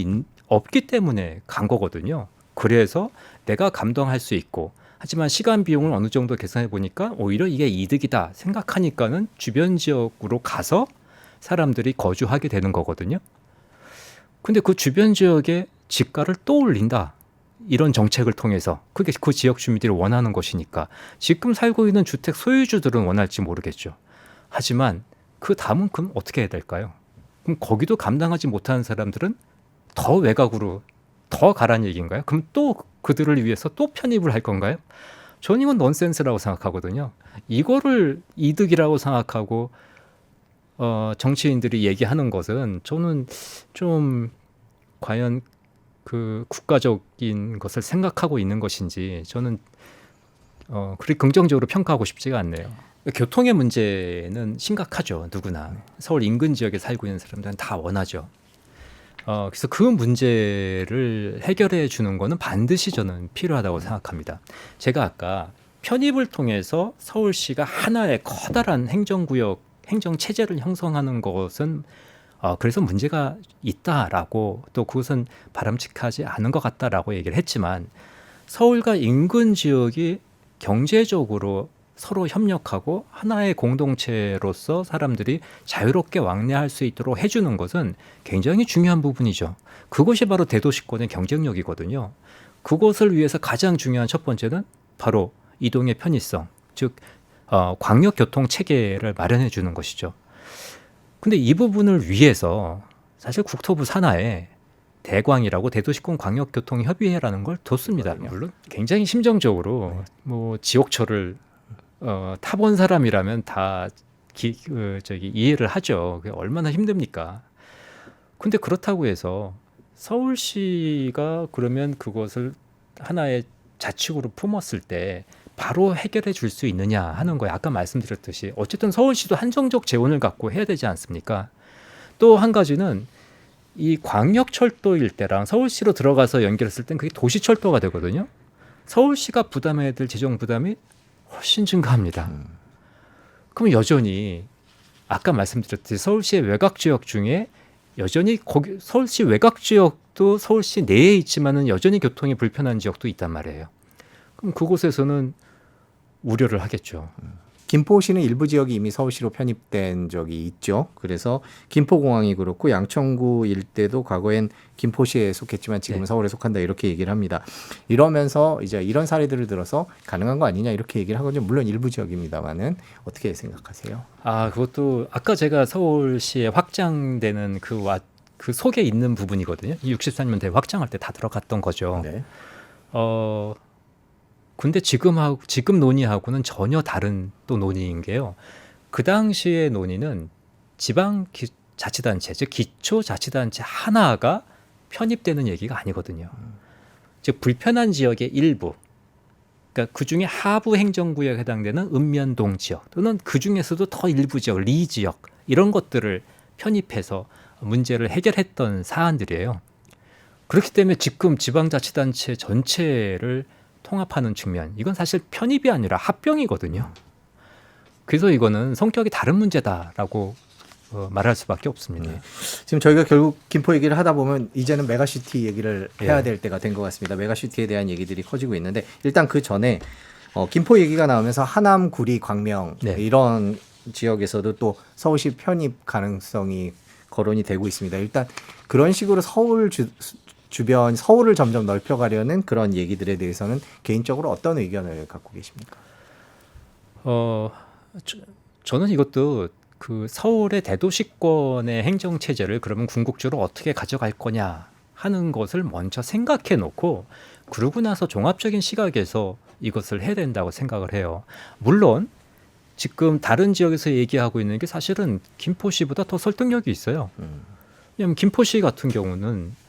없기 때문에 간 거거든요. 그래서 내가 감당할 수 있고, 하지만 시간 비용을 어느 정도 계산해 보니까 오히려 이게 이득이다 생각하니까는 주변 지역으로 가서 사람들이 거주하게 되는 거거든요. 근데 그 주변 지역의 집가를 또 올린다, 이런 정책을 통해서. 그게 그 지역 주민들이 원하는 것이니까 지금 살고 있는 주택 소유주들은 원할지 모르겠죠. 하지만 그 다음은 그럼 어떻게 해야 될까요? 그럼 거기도 감당하지 못하는 사람들은 더 외곽으로 더 가라는 얘기인가요? 그럼 또 그들을 위해서 또 편입을 할 건가요? 저는 이건 넌센스라고 생각하거든요. 이거를 이득이라고 생각하고 정치인들이 얘기하는 것은 저는 좀 과연 그 국가적인 것을 생각하고 있는 것인지 저는 그리 긍정적으로 평가하고 싶지가 않네요. 교통의 문제는 심각하죠. 누구나 서울 인근 지역에 살고 있는 사람들은 다 원하죠. 그래서 그 문제를 해결해 주는 거는 반드시 저는 필요하다고 생각합니다. 제가 아까 편입을 통해서 서울시가 하나의 커다란 행정구역, 행정체제를 형성하는 것은 그래서 문제가 있다라고, 또 그것은 바람직하지 않은 것 같다라고 얘기를 했지만, 서울과 인근 지역이 경제적으로 서로 협력하고 하나의 공동체로서 사람들이 자유롭게 왕래할 수 있도록 해주는 것은 굉장히 중요한 부분이죠. 그것이 바로 대도시권의 경쟁력이거든요. 그것을 위해서 가장 중요한 첫 번째는 바로 이동의 편의성, 즉 광역교통 체계를 마련해 주는 것이죠. 근데 이 부분을 위해서 사실 국토부 산하에 대광이라고 대도시권 광역교통협의회라는 걸 뒀습니다. 물론 굉장히 심정적으로 뭐 지옥철을 타본 사람이라면 다 이해를 하죠. 그게 얼마나 힘듭니까? 근데 그렇다고 해서 서울시가 그러면 그것을 하나의 자치구로 품었을 때 바로 해결해 줄 수 있느냐 하는 거예요. 아까 말씀드렸듯이 어쨌든 서울시도 한정적 재원을 갖고 해야 되지 않습니까? 또 한 가지는 이 광역철도 일대랑 서울시로 들어가서 연결했을 땐 그게 도시철도가 되거든요. 서울시가 부담해야 될 재정 부담이 훨씬 증가합니다. 그럼 여전히 아까 말씀드렸듯이 서울시의 외곽 지역 중에 여전히 거기 서울시 외곽 지역도 서울시 내에 있지만은 여전히 교통이 불편한 지역도 있단 말이에요. 그럼 그곳에서는 우려를 하겠죠. 김포시는 일부 지역이 이미 서울시로 편입된 적이 있죠. 그래서 김포공항이 그렇고 양천구 일대도 과거엔 김포시에 속했지만 지금은 네. 서울에 속한다 이렇게 얘기를 합니다. 이러면서 이제 이런 사례들을 들어서 가능한 거 아니냐 이렇게 얘기를 하거든요. 물론 일부 지역입니다만은 어떻게 생각하세요? 그것도 아까 제가 서울시에 확장되는 그 속에 있는 부분이거든요. 64년대 확장할 때 다 들어갔던 거죠. 네. 근데 지금 논의하고는 전혀 다른 또 논의인 게요. 그 당시의 논의는 자치단체, 즉 기초자치단체 하나가 편입되는 얘기가 아니거든요. 즉 불편한 지역의 일부, 그러니까 그 중에 하부 행정구역에 해당되는 읍면동 지역 또는 그 중에서도 더 일부 지역, 리 지역 이런 것들을 편입해서 문제를 해결했던 사안들이에요. 그렇기 때문에 지금 지방자치단체 전체를 통합하는 측면, 이건 사실 편입이 아니라 합병이거든요. 그래서 이거는 성격이 다른 문제다라고 말할 수밖에 없습니다. 네. 지금 저희가 결국 김포 얘기를 하다 보면 이제는 메가시티 얘기를 해야 될 때가 된 것 같습니다. 메가시티에 대한 얘기들이 커지고 있는데 일단 그 전에 김포 얘기가 나오면서 하남, 구리, 광명 네. 이런 지역에서도 또 서울시 편입 가능성이 거론이 되고 있습니다. 일단 그런 식으로 주변 서울을 점점 넓혀가려는 그런 얘기들에 대해서는 개인적으로 어떤 의견을 갖고 계십니까? 저는 이것도 그 서울의 대도시권의 행정 체제를 그러면 궁극적으로 어떻게 가져갈 거냐 하는 것을 먼저 생각해 놓고 그러고 나서 종합적인 시각에서 이것을 해야 된다고 생각을 해요. 물론 지금 다른 지역에서 얘기하고 있는 게 사실은 김포시보다 더 설득력이 있어요. 왜냐하면 김포시 같은 경우는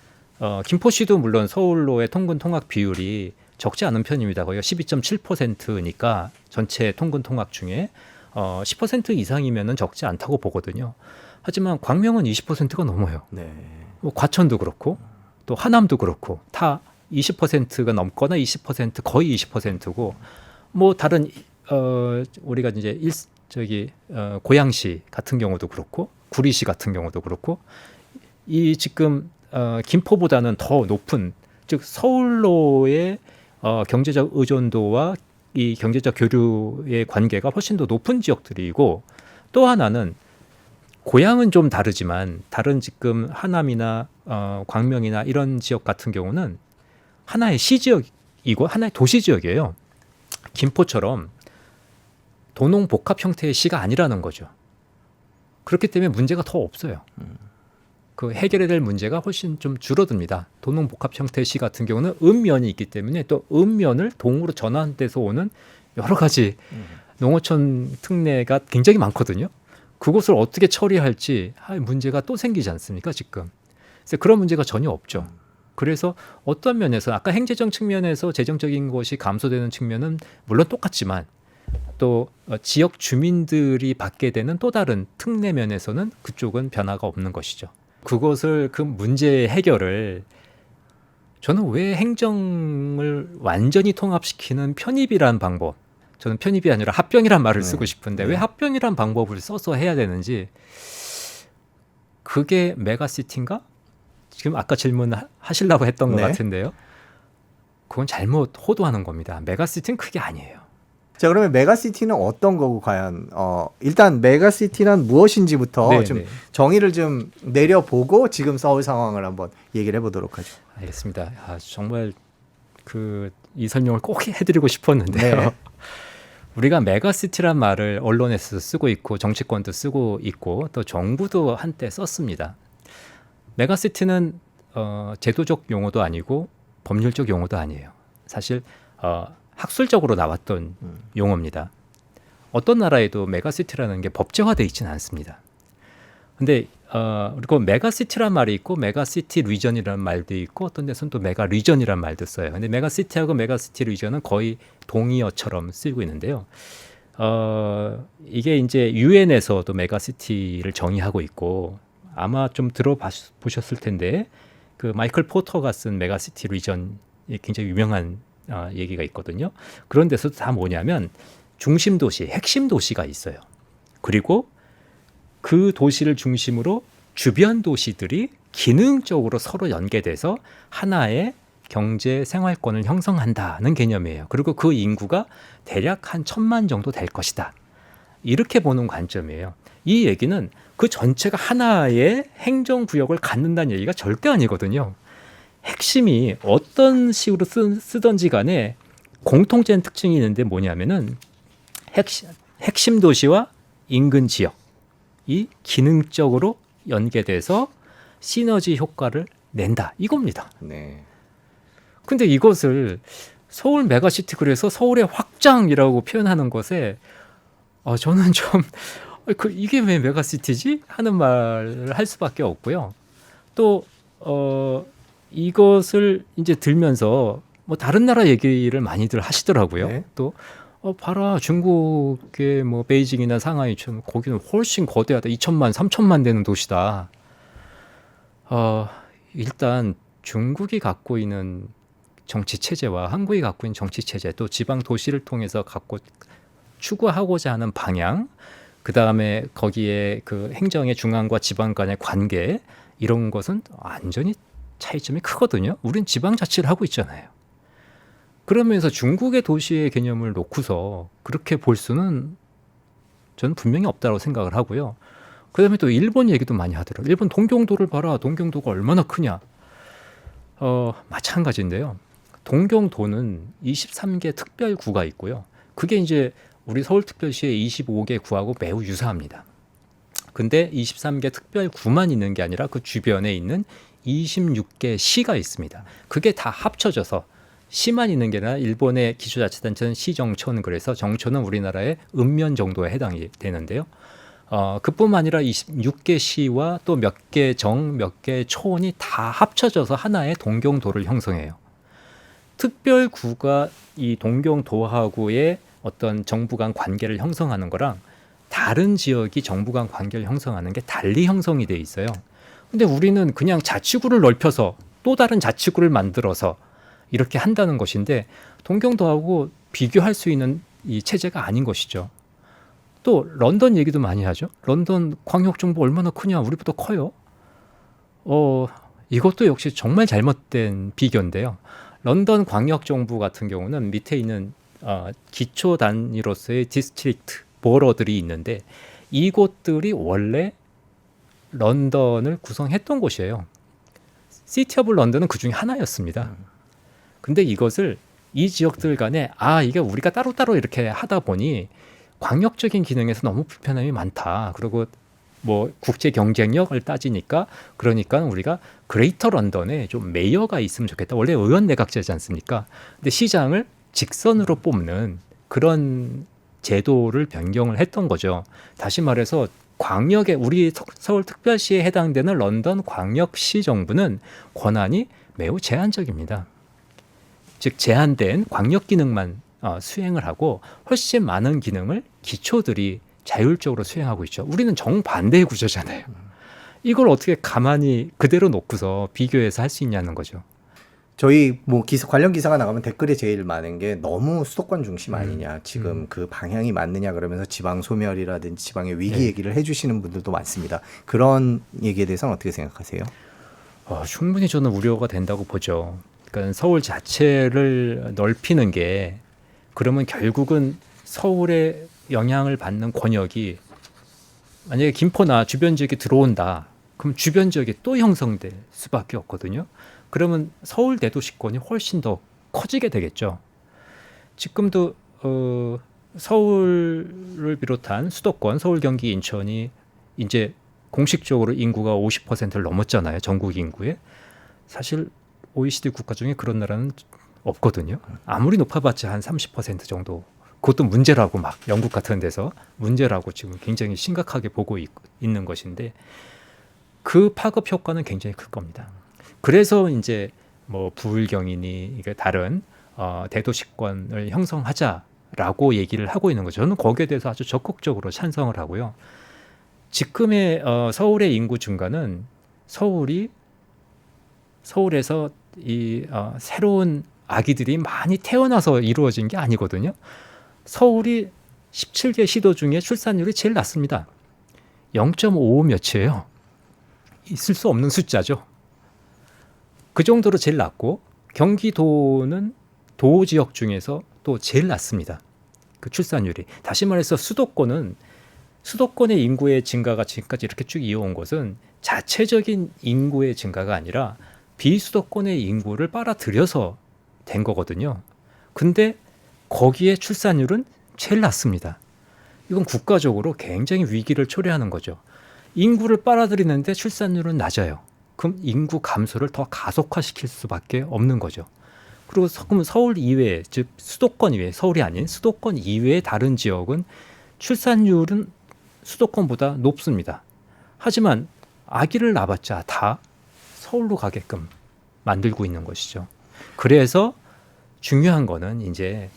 김포시도 물론 서울로의 통근 통학 비율이 적지 않은 편입니다. 거의 12.7%니까 전체 통근 통학 중에 10% 이상이면은 적지 않다고 보거든요. 하지만 광명은 20%가 넘어요. 네. 뭐 과천도 그렇고 또 하남도 그렇고 다 20%가 넘거나 20% 거의 20%고 뭐 다른 우리가 이제 고양시 같은 경우도 그렇고 구리시 같은 경우도 그렇고 이 지금 김포보다는 더 높은 즉 서울로의 경제적 의존도와 이 경제적 교류의 관계가 훨씬 더 높은 지역들이고 또 하나는 고향은 좀 다르지만 다른 지금 하남이나 광명이나 이런 지역 같은 경우는 하나의 시지역이고 하나의 도시 지역이에요. 김포처럼 도농 복합 형태의 시가 아니라는 거죠. 그렇기 때문에 문제가 더 없어요. 그 해결해야 될 문제가 훨씬 좀 줄어듭니다. 도농 복합 형태의 시 같은 경우는 읍면이 있기 때문에 또 읍면을 동으로 전환돼서 오는 여러 가지 농어촌 특례가 굉장히 많거든요. 그것을 어떻게 처리할지 문제가 또 생기지 않습니까 지금. 그래서 그런 문제가 전혀 없죠. 그래서 어떤 면에서 아까 행재정 측면에서 재정적인 것이 감소되는 측면은 물론 똑같지만 또 지역 주민들이 받게 되는 또 다른 특례 면에서는 그쪽은 변화가 없는 것이죠. 그것을 그 문제의 해결을 저는 왜 행정을 완전히 통합시키는 편입이라는 방법, 저는 편입이 아니라 합병이란 말을 쓰고 싶은데 왜 합병이란 방법을 써서 해야 되는지, 그게 메가시티인가? 지금 아까 질문하시려고 했던 것 같은데요. 그건 잘못 호도하는 겁니다. 메가시티는 그게 아니에요. 자, 그러면 메가시티는 어떤 거고 과연 일단 메가시티는 무엇인지부터 좀 정의를 좀 내려보고 지금 서울 상황을 한번 얘기를 해보도록 하죠. 알겠습니다. 정말 이 설명을 꼭 해드리고 싶었는데요. 네. 우리가 메가시티란 말을 언론에서 쓰고 있고 정치권도 쓰고 있고 또 정부도 한때 썼습니다. 메가시티는 제도적 용어도 아니고 법률적 용어도 아니에요. 사실 학술적으로 나왔던 용어입니다. 어떤 나라에도 메가시티라는 게 법제화되어 있지는 않습니다. 근데 그리고 메가시티란 말이 있고 메가시티 리전이라는 말도 있고 어떤 데서는 또 메가 리전이라는 말도 써요. 근데 메가시티하고 메가시티 리전은 거의 동의어처럼 쓰이고 있는데요. 이게 이제 유엔에서도 메가시티를 정의하고 있고 아마 좀 들어보셨을 텐데 그 마이클 포터가 쓴 메가시티 리전이 굉장히 유명한 얘기가 있거든요. 그런 데서도 다 뭐냐면 중심 도시, 핵심 도시가 있어요. 그리고 그 도시를 중심으로 주변 도시들이 기능적으로 서로 연계돼서 하나의 경제 생활권을 형성한다는 개념이에요. 그리고 그 인구가 대략 한 1,000만 정도 될 것이다. 이렇게 보는 관점이에요. 이 얘기는 그 전체가 하나의 행정구역을 갖는다는 얘기가 절대 아니거든요. 핵심이 어떤 식으로 쓰던지 간에 공통된 특징이 있는데 뭐냐면은 핵심 도시와 인근 지역이 기능적으로 연계돼서 시너지 효과를 낸다 이겁니다. 네. 근데 이것을 서울 메가시티 그래서 서울의 확장이라고 표현하는 것에 저는 좀 이게 왜 메가시티지 하는 말을 할 수밖에 없고요. 또 이것을 이제 들면서 뭐 다른 나라 얘기를 많이들 하시더라고요. 네. 또 봐라 중국의 뭐 베이징이나 상하이처럼 거기는 훨씬 거대하다. 2천만, 3천만 되는 도시다. 일단 중국이 갖고 있는 정치 체제와 한국이 갖고 있는 정치 체제, 또 지방 도시를 통해서 추구하고자 하는 방향, 그 다음에 거기에 그 행정의 중앙과 지방 간의 관계 이런 것은 완전히 차이점이 크거든요. 우린 지방자치를 하고 있잖아요. 그러면서 중국의 도시의 개념을 놓고서 그렇게 볼 수는 저는 분명히 없다고 생각을 하고요. 그 다음에 또 일본 얘기도 많이 하더라고요. 일본 동경도를 봐라. 동경도가 얼마나 크냐. 마찬가지인데요. 동경도는 23개 특별구가 있고요. 그게 이제 우리 서울특별시의 25개 구하고 매우 유사합니다. 근데 23개 특별구만 있는 게 아니라 그 주변에 있는 26개 시가 있습니다. 그게 다 합쳐져서 시만 있는 게 아니라 일본의 기초자치단체는 시정촌, 그래서 정촌은 우리나라의 읍면 정도에 해당이 되는데요. 그뿐만 아니라 26개 시와 또 몇 개 정, 몇 개 촌이 다 합쳐져서 하나의 동경도를 형성해요. 특별구가 이 동경도하고의 어떤 정부 간 관계를 형성하는 거랑 다른 지역이 정부 간 관계를 형성하는 게 달리 형성이 돼 있어요. 근데 우리는 그냥 자치구를 넓혀서 또 다른 자치구를 만들어서 이렇게 한다는 것인데 동경도하고 비교할 수 있는 이 체제가 아닌 것이죠. 또 런던 얘기도 많이 하죠. 런던 광역정부 얼마나 크냐, 우리보다 커요. 이것도 역시 정말 잘못된 비교인데요. 런던 광역정부 같은 경우는 밑에 있는 기초 단위로서의 디스트릭트, 보러들이 있는데 이곳들이 원래 런던을 구성했던 곳이에요. 시티 오브 런던은 그 중에 하나였습니다. 근데 이것을 이 지역들 간에 이게 우리가 따로따로 이렇게 하다 보니 광역적인 기능에서 너무 불편함이 많다. 그리고 뭐 국제 경쟁력을 따지니까 그러니까 우리가 그레이터 런던에 좀 메이어가 있으면 좋겠다. 원래 의원 내각제지 않습니까? 근데 시장을 직선으로 뽑는 그런 제도를 변경을 했던 거죠. 다시 말해서 광역에 우리 서울특별시에 해당되는 런던 광역시 정부는 권한이 매우 제한적입니다. 즉 제한된 광역 기능만 수행을 하고 훨씬 많은 기능을 기초들이 자율적으로 수행하고 있죠. 우리는 정반대의 구조잖아요. 이걸 어떻게 가만히 그대로 놓고서 비교해서 할 수 있냐는 거죠. 저희 뭐 관련 기사가 나가면 댓글이 제일 많은 게 너무 수도권 중심 아니냐, 지금 그 방향이 맞느냐 그러면서 지방 소멸이라든지 지방의 위기 얘기를 해주시는 분들도 많습니다. 그런 얘기에 대해서는 어떻게 생각하세요? 충분히 저는 우려가 된다고 보죠. 그러니까 서울 자체를 넓히는 게 그러면 결국은 서울에 영향을 받는 권역이 만약에 김포나 주변 지역에 들어온다. 그럼 주변 지역이 또 형성될 수밖에 없거든요. 그러면 서울 대도시권이 훨씬 더 커지게 되겠죠. 지금도 서울을 비롯한 수도권, 서울, 경기, 인천이 이제 공식적으로 인구가 50%를 넘었잖아요. 전국 인구에. 사실 OECD 국가 중에 그런 나라는 없거든요. 아무리 높아봤자 한 30% 정도. 그것도 문제라고 막 영국 같은 데서 문제라고 지금 굉장히 심각하게 보고 있는 것인데 그 파급 효과는 굉장히 클 겁니다. 그래서 이제 뭐 부울경이니 이게 다른 대도시권을 형성하자라고 얘기를 하고 있는 거죠. 저는 거기에 대해서 아주 적극적으로 찬성을 하고요. 지금의 서울의 인구 증가는 서울에서 이 새로운 아기들이 많이 태어나서 이루어진 게 아니거든요. 서울이 17개 시도 중에 출산율이 제일 낮습니다. 0.55 몇이에요. 있을 수 없는 숫자죠. 그 정도로 제일 낮고 경기도는 도 지역 중에서 또 제일 낮습니다. 그 출산율이. 다시 말해서 수도권은 수도권의 인구의 증가가 지금까지 이렇게 쭉 이어온 것은 자체적인 인구의 증가가 아니라 비수도권의 인구를 빨아들여서 된 거거든요. 근데 거기에 출산율은 제일 낮습니다. 이건 국가적으로 굉장히 위기를 초래하는 거죠. 인구를 빨아들이는데 출산율은 낮아요. 그럼 인구 감소를 더 가속화시킬 수밖에 없는 거죠. 그리고 그럼 서울 이외에, 즉 수도권 이외에, 서울이 아닌 수도권 이외의 다른 지역은 출산율은 수도권보다 높습니다. 하지만 아기를 낳아봤자 다 서울로 가게끔 만들고 있는 것이죠. 그래서 중요한 거는 이제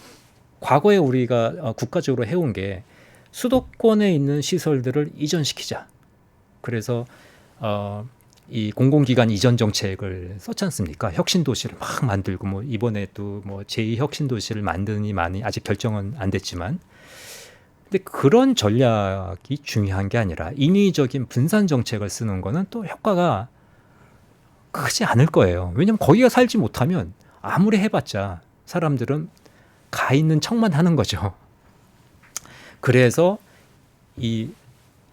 과거에 우리가 국가적으로 해온 게 수도권에 있는 시설들을 이전시키자. 그래서 이 공공기관 이전 정책을 썼지 않습니까? 혁신도시를 막 만들고 뭐 이번에 또 뭐 제2혁신도시를 만드니 많이 아직 결정은 안 됐지만, 근데 그런 전략이 중요한 게 아니라 인위적인 분산 정책을 쓰는 거는 또 효과가 크지 않을 거예요. 왜냐하면 거기가 살지 못하면 아무리 해봤자 사람들은 가 있는 척만 하는 거죠. 그래서 이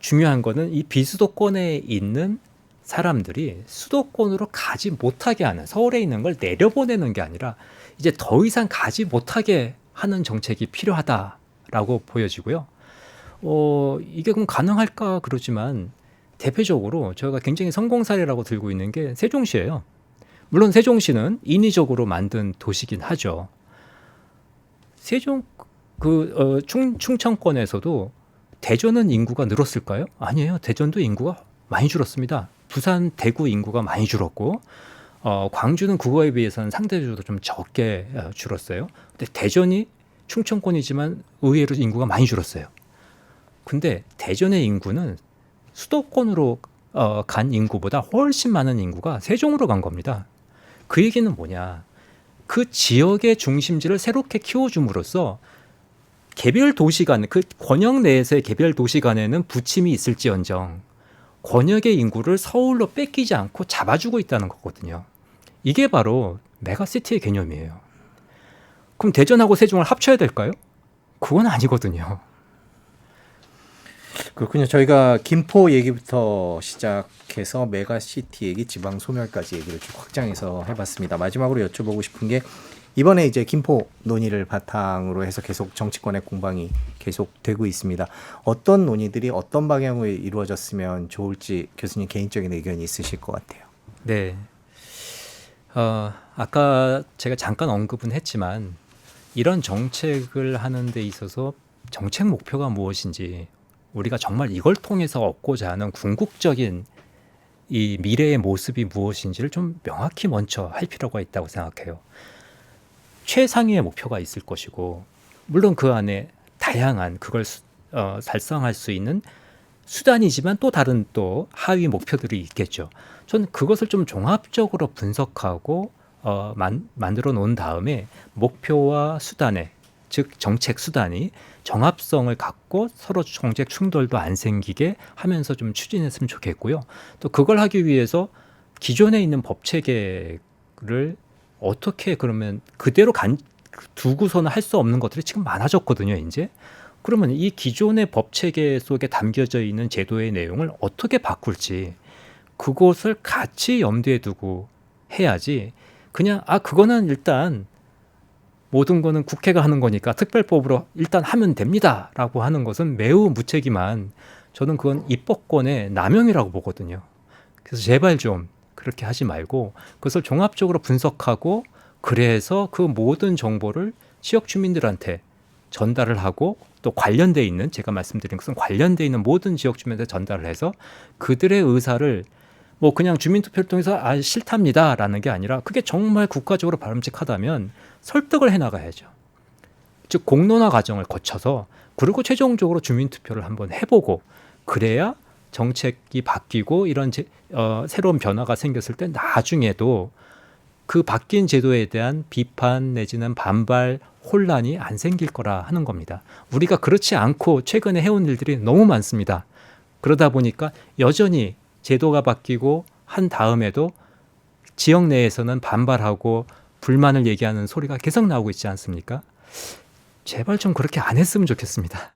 중요한 거는 이 비수도권에 있는 사람들이 수도권으로 가지 못하게 하는, 서울에 있는 걸 내려보내는 게 아니라 이제 더 이상 가지 못하게 하는 정책이 필요하다라고 보여지고요. 이게 그럼 가능할까 그러지만 대표적으로 저희가 굉장히 성공 사례라고 들고 있는 게 세종시예요. 물론 세종시는 인위적으로 만든 도시긴 하죠. 세종 충청권에서도 대전은 인구가 늘었을까요? 아니에요. 대전도 인구가 많이 줄었습니다. 부산, 대구 인구가 많이 줄었고, 광주는 그거에 비해서는 상대적으로 좀 적게 줄었어요. 근데 대전이 충청권이지만 의외로 인구가 많이 줄었어요. 근데 대전의 인구는 수도권으로 간 인구보다 훨씬 많은 인구가 세종으로 간 겁니다. 그 얘기는 뭐냐? 그 지역의 중심지를 새롭게 키워줌으로써 개별 도시 간, 그 권역 내에서의 개별 도시 간에는 부침이 있을지언정 권역의 인구를 서울로 뺏기지 않고 잡아주고 있다는 거거든요. 이게 바로 메가시티의 개념이에요. 그럼 대전하고 세종을 합쳐야 될까요? 그건 아니거든요. 그렇군요. 저희가 김포 얘기부터 시작해서 메가시티 얘기, 지방 소멸까지 얘기를 쭉 확장해서 해봤습니다. 마지막으로 여쭤보고 싶은 게 이번에 이제 김포 논의를 바탕으로 해서 계속 정치권의 공방이 계속되고 있습니다. 어떤 논의들이 어떤 방향으로 이루어졌으면 좋을지 교수님 개인적인 의견이 있으실 것 같아요. 네. 아까 제가 잠깐 언급은 했지만 이런 정책을 하는 데 있어서 정책 목표가 무엇인지, 우리가 정말 이걸 통해서 얻고자 하는 궁극적인 이 미래의 모습이 무엇인지를 좀 명확히 먼저 할 필요가 있다고 생각해요. 최상위의 목표가 있을 것이고, 물론 그 안에 다양한 그걸 달성할 수 있는 수단이지만 또 다른 또 하위 목표들이 있겠죠. 저는 그것을 좀 종합적으로 분석하고 만들어 놓은 다음에 목표와 수단의, 즉 정책 수단이 정합성을 갖고 서로 정책 충돌도 안 생기게 하면서 좀 추진했으면 좋겠고요. 또 그걸 하기 위해서 기존에 있는 법 체계를 어떻게 그러면 그대로 두고서는 할 수 없는 것들이 지금 많아졌거든요, 이제. 그러면 이 기존의 법 체계 속에 담겨져 있는 제도의 내용을 어떻게 바꿀지 그것을 같이 염두에 두고 해야지, 그냥 그거는 일단 모든 거는 국회가 하는 거니까 특별법으로 일단 하면 됩니다라고 하는 것은 매우 무책임한, 저는 그건 입법권의 남용이라고 보거든요. 그래서 제발 좀 그렇게 하지 말고 그것을 종합적으로 분석하고, 그래서 그 모든 정보를 지역 주민들한테 전달을 하고, 또 관련돼 있는, 제가 말씀드린 것은 관련돼 있는 모든 지역 주민한테 전달을 해서 그들의 의사를 뭐 그냥 주민투표를 통해서 싫답니다라는 게 아니라, 그게 정말 국가적으로 바람직하다면 설득을 해나가야죠. 즉 공론화 과정을 거쳐서, 그리고 최종적으로 주민투표를 한번 해보고, 그래야 정책이 바뀌고 이런 새로운 변화가 생겼을 때 나중에도 그 바뀐 제도에 대한 비판 내지는 반발, 혼란이 안 생길 거라 하는 겁니다. 우리가 그렇지 않고 최근에 해온 일들이 너무 많습니다. 그러다 보니까 여전히 제도가 바뀌고 한 다음에도 지역 내에서는 반발하고 불만을 얘기하는 소리가 계속 나오고 있지 않습니까? 제발 좀 그렇게 안 했으면 좋겠습니다.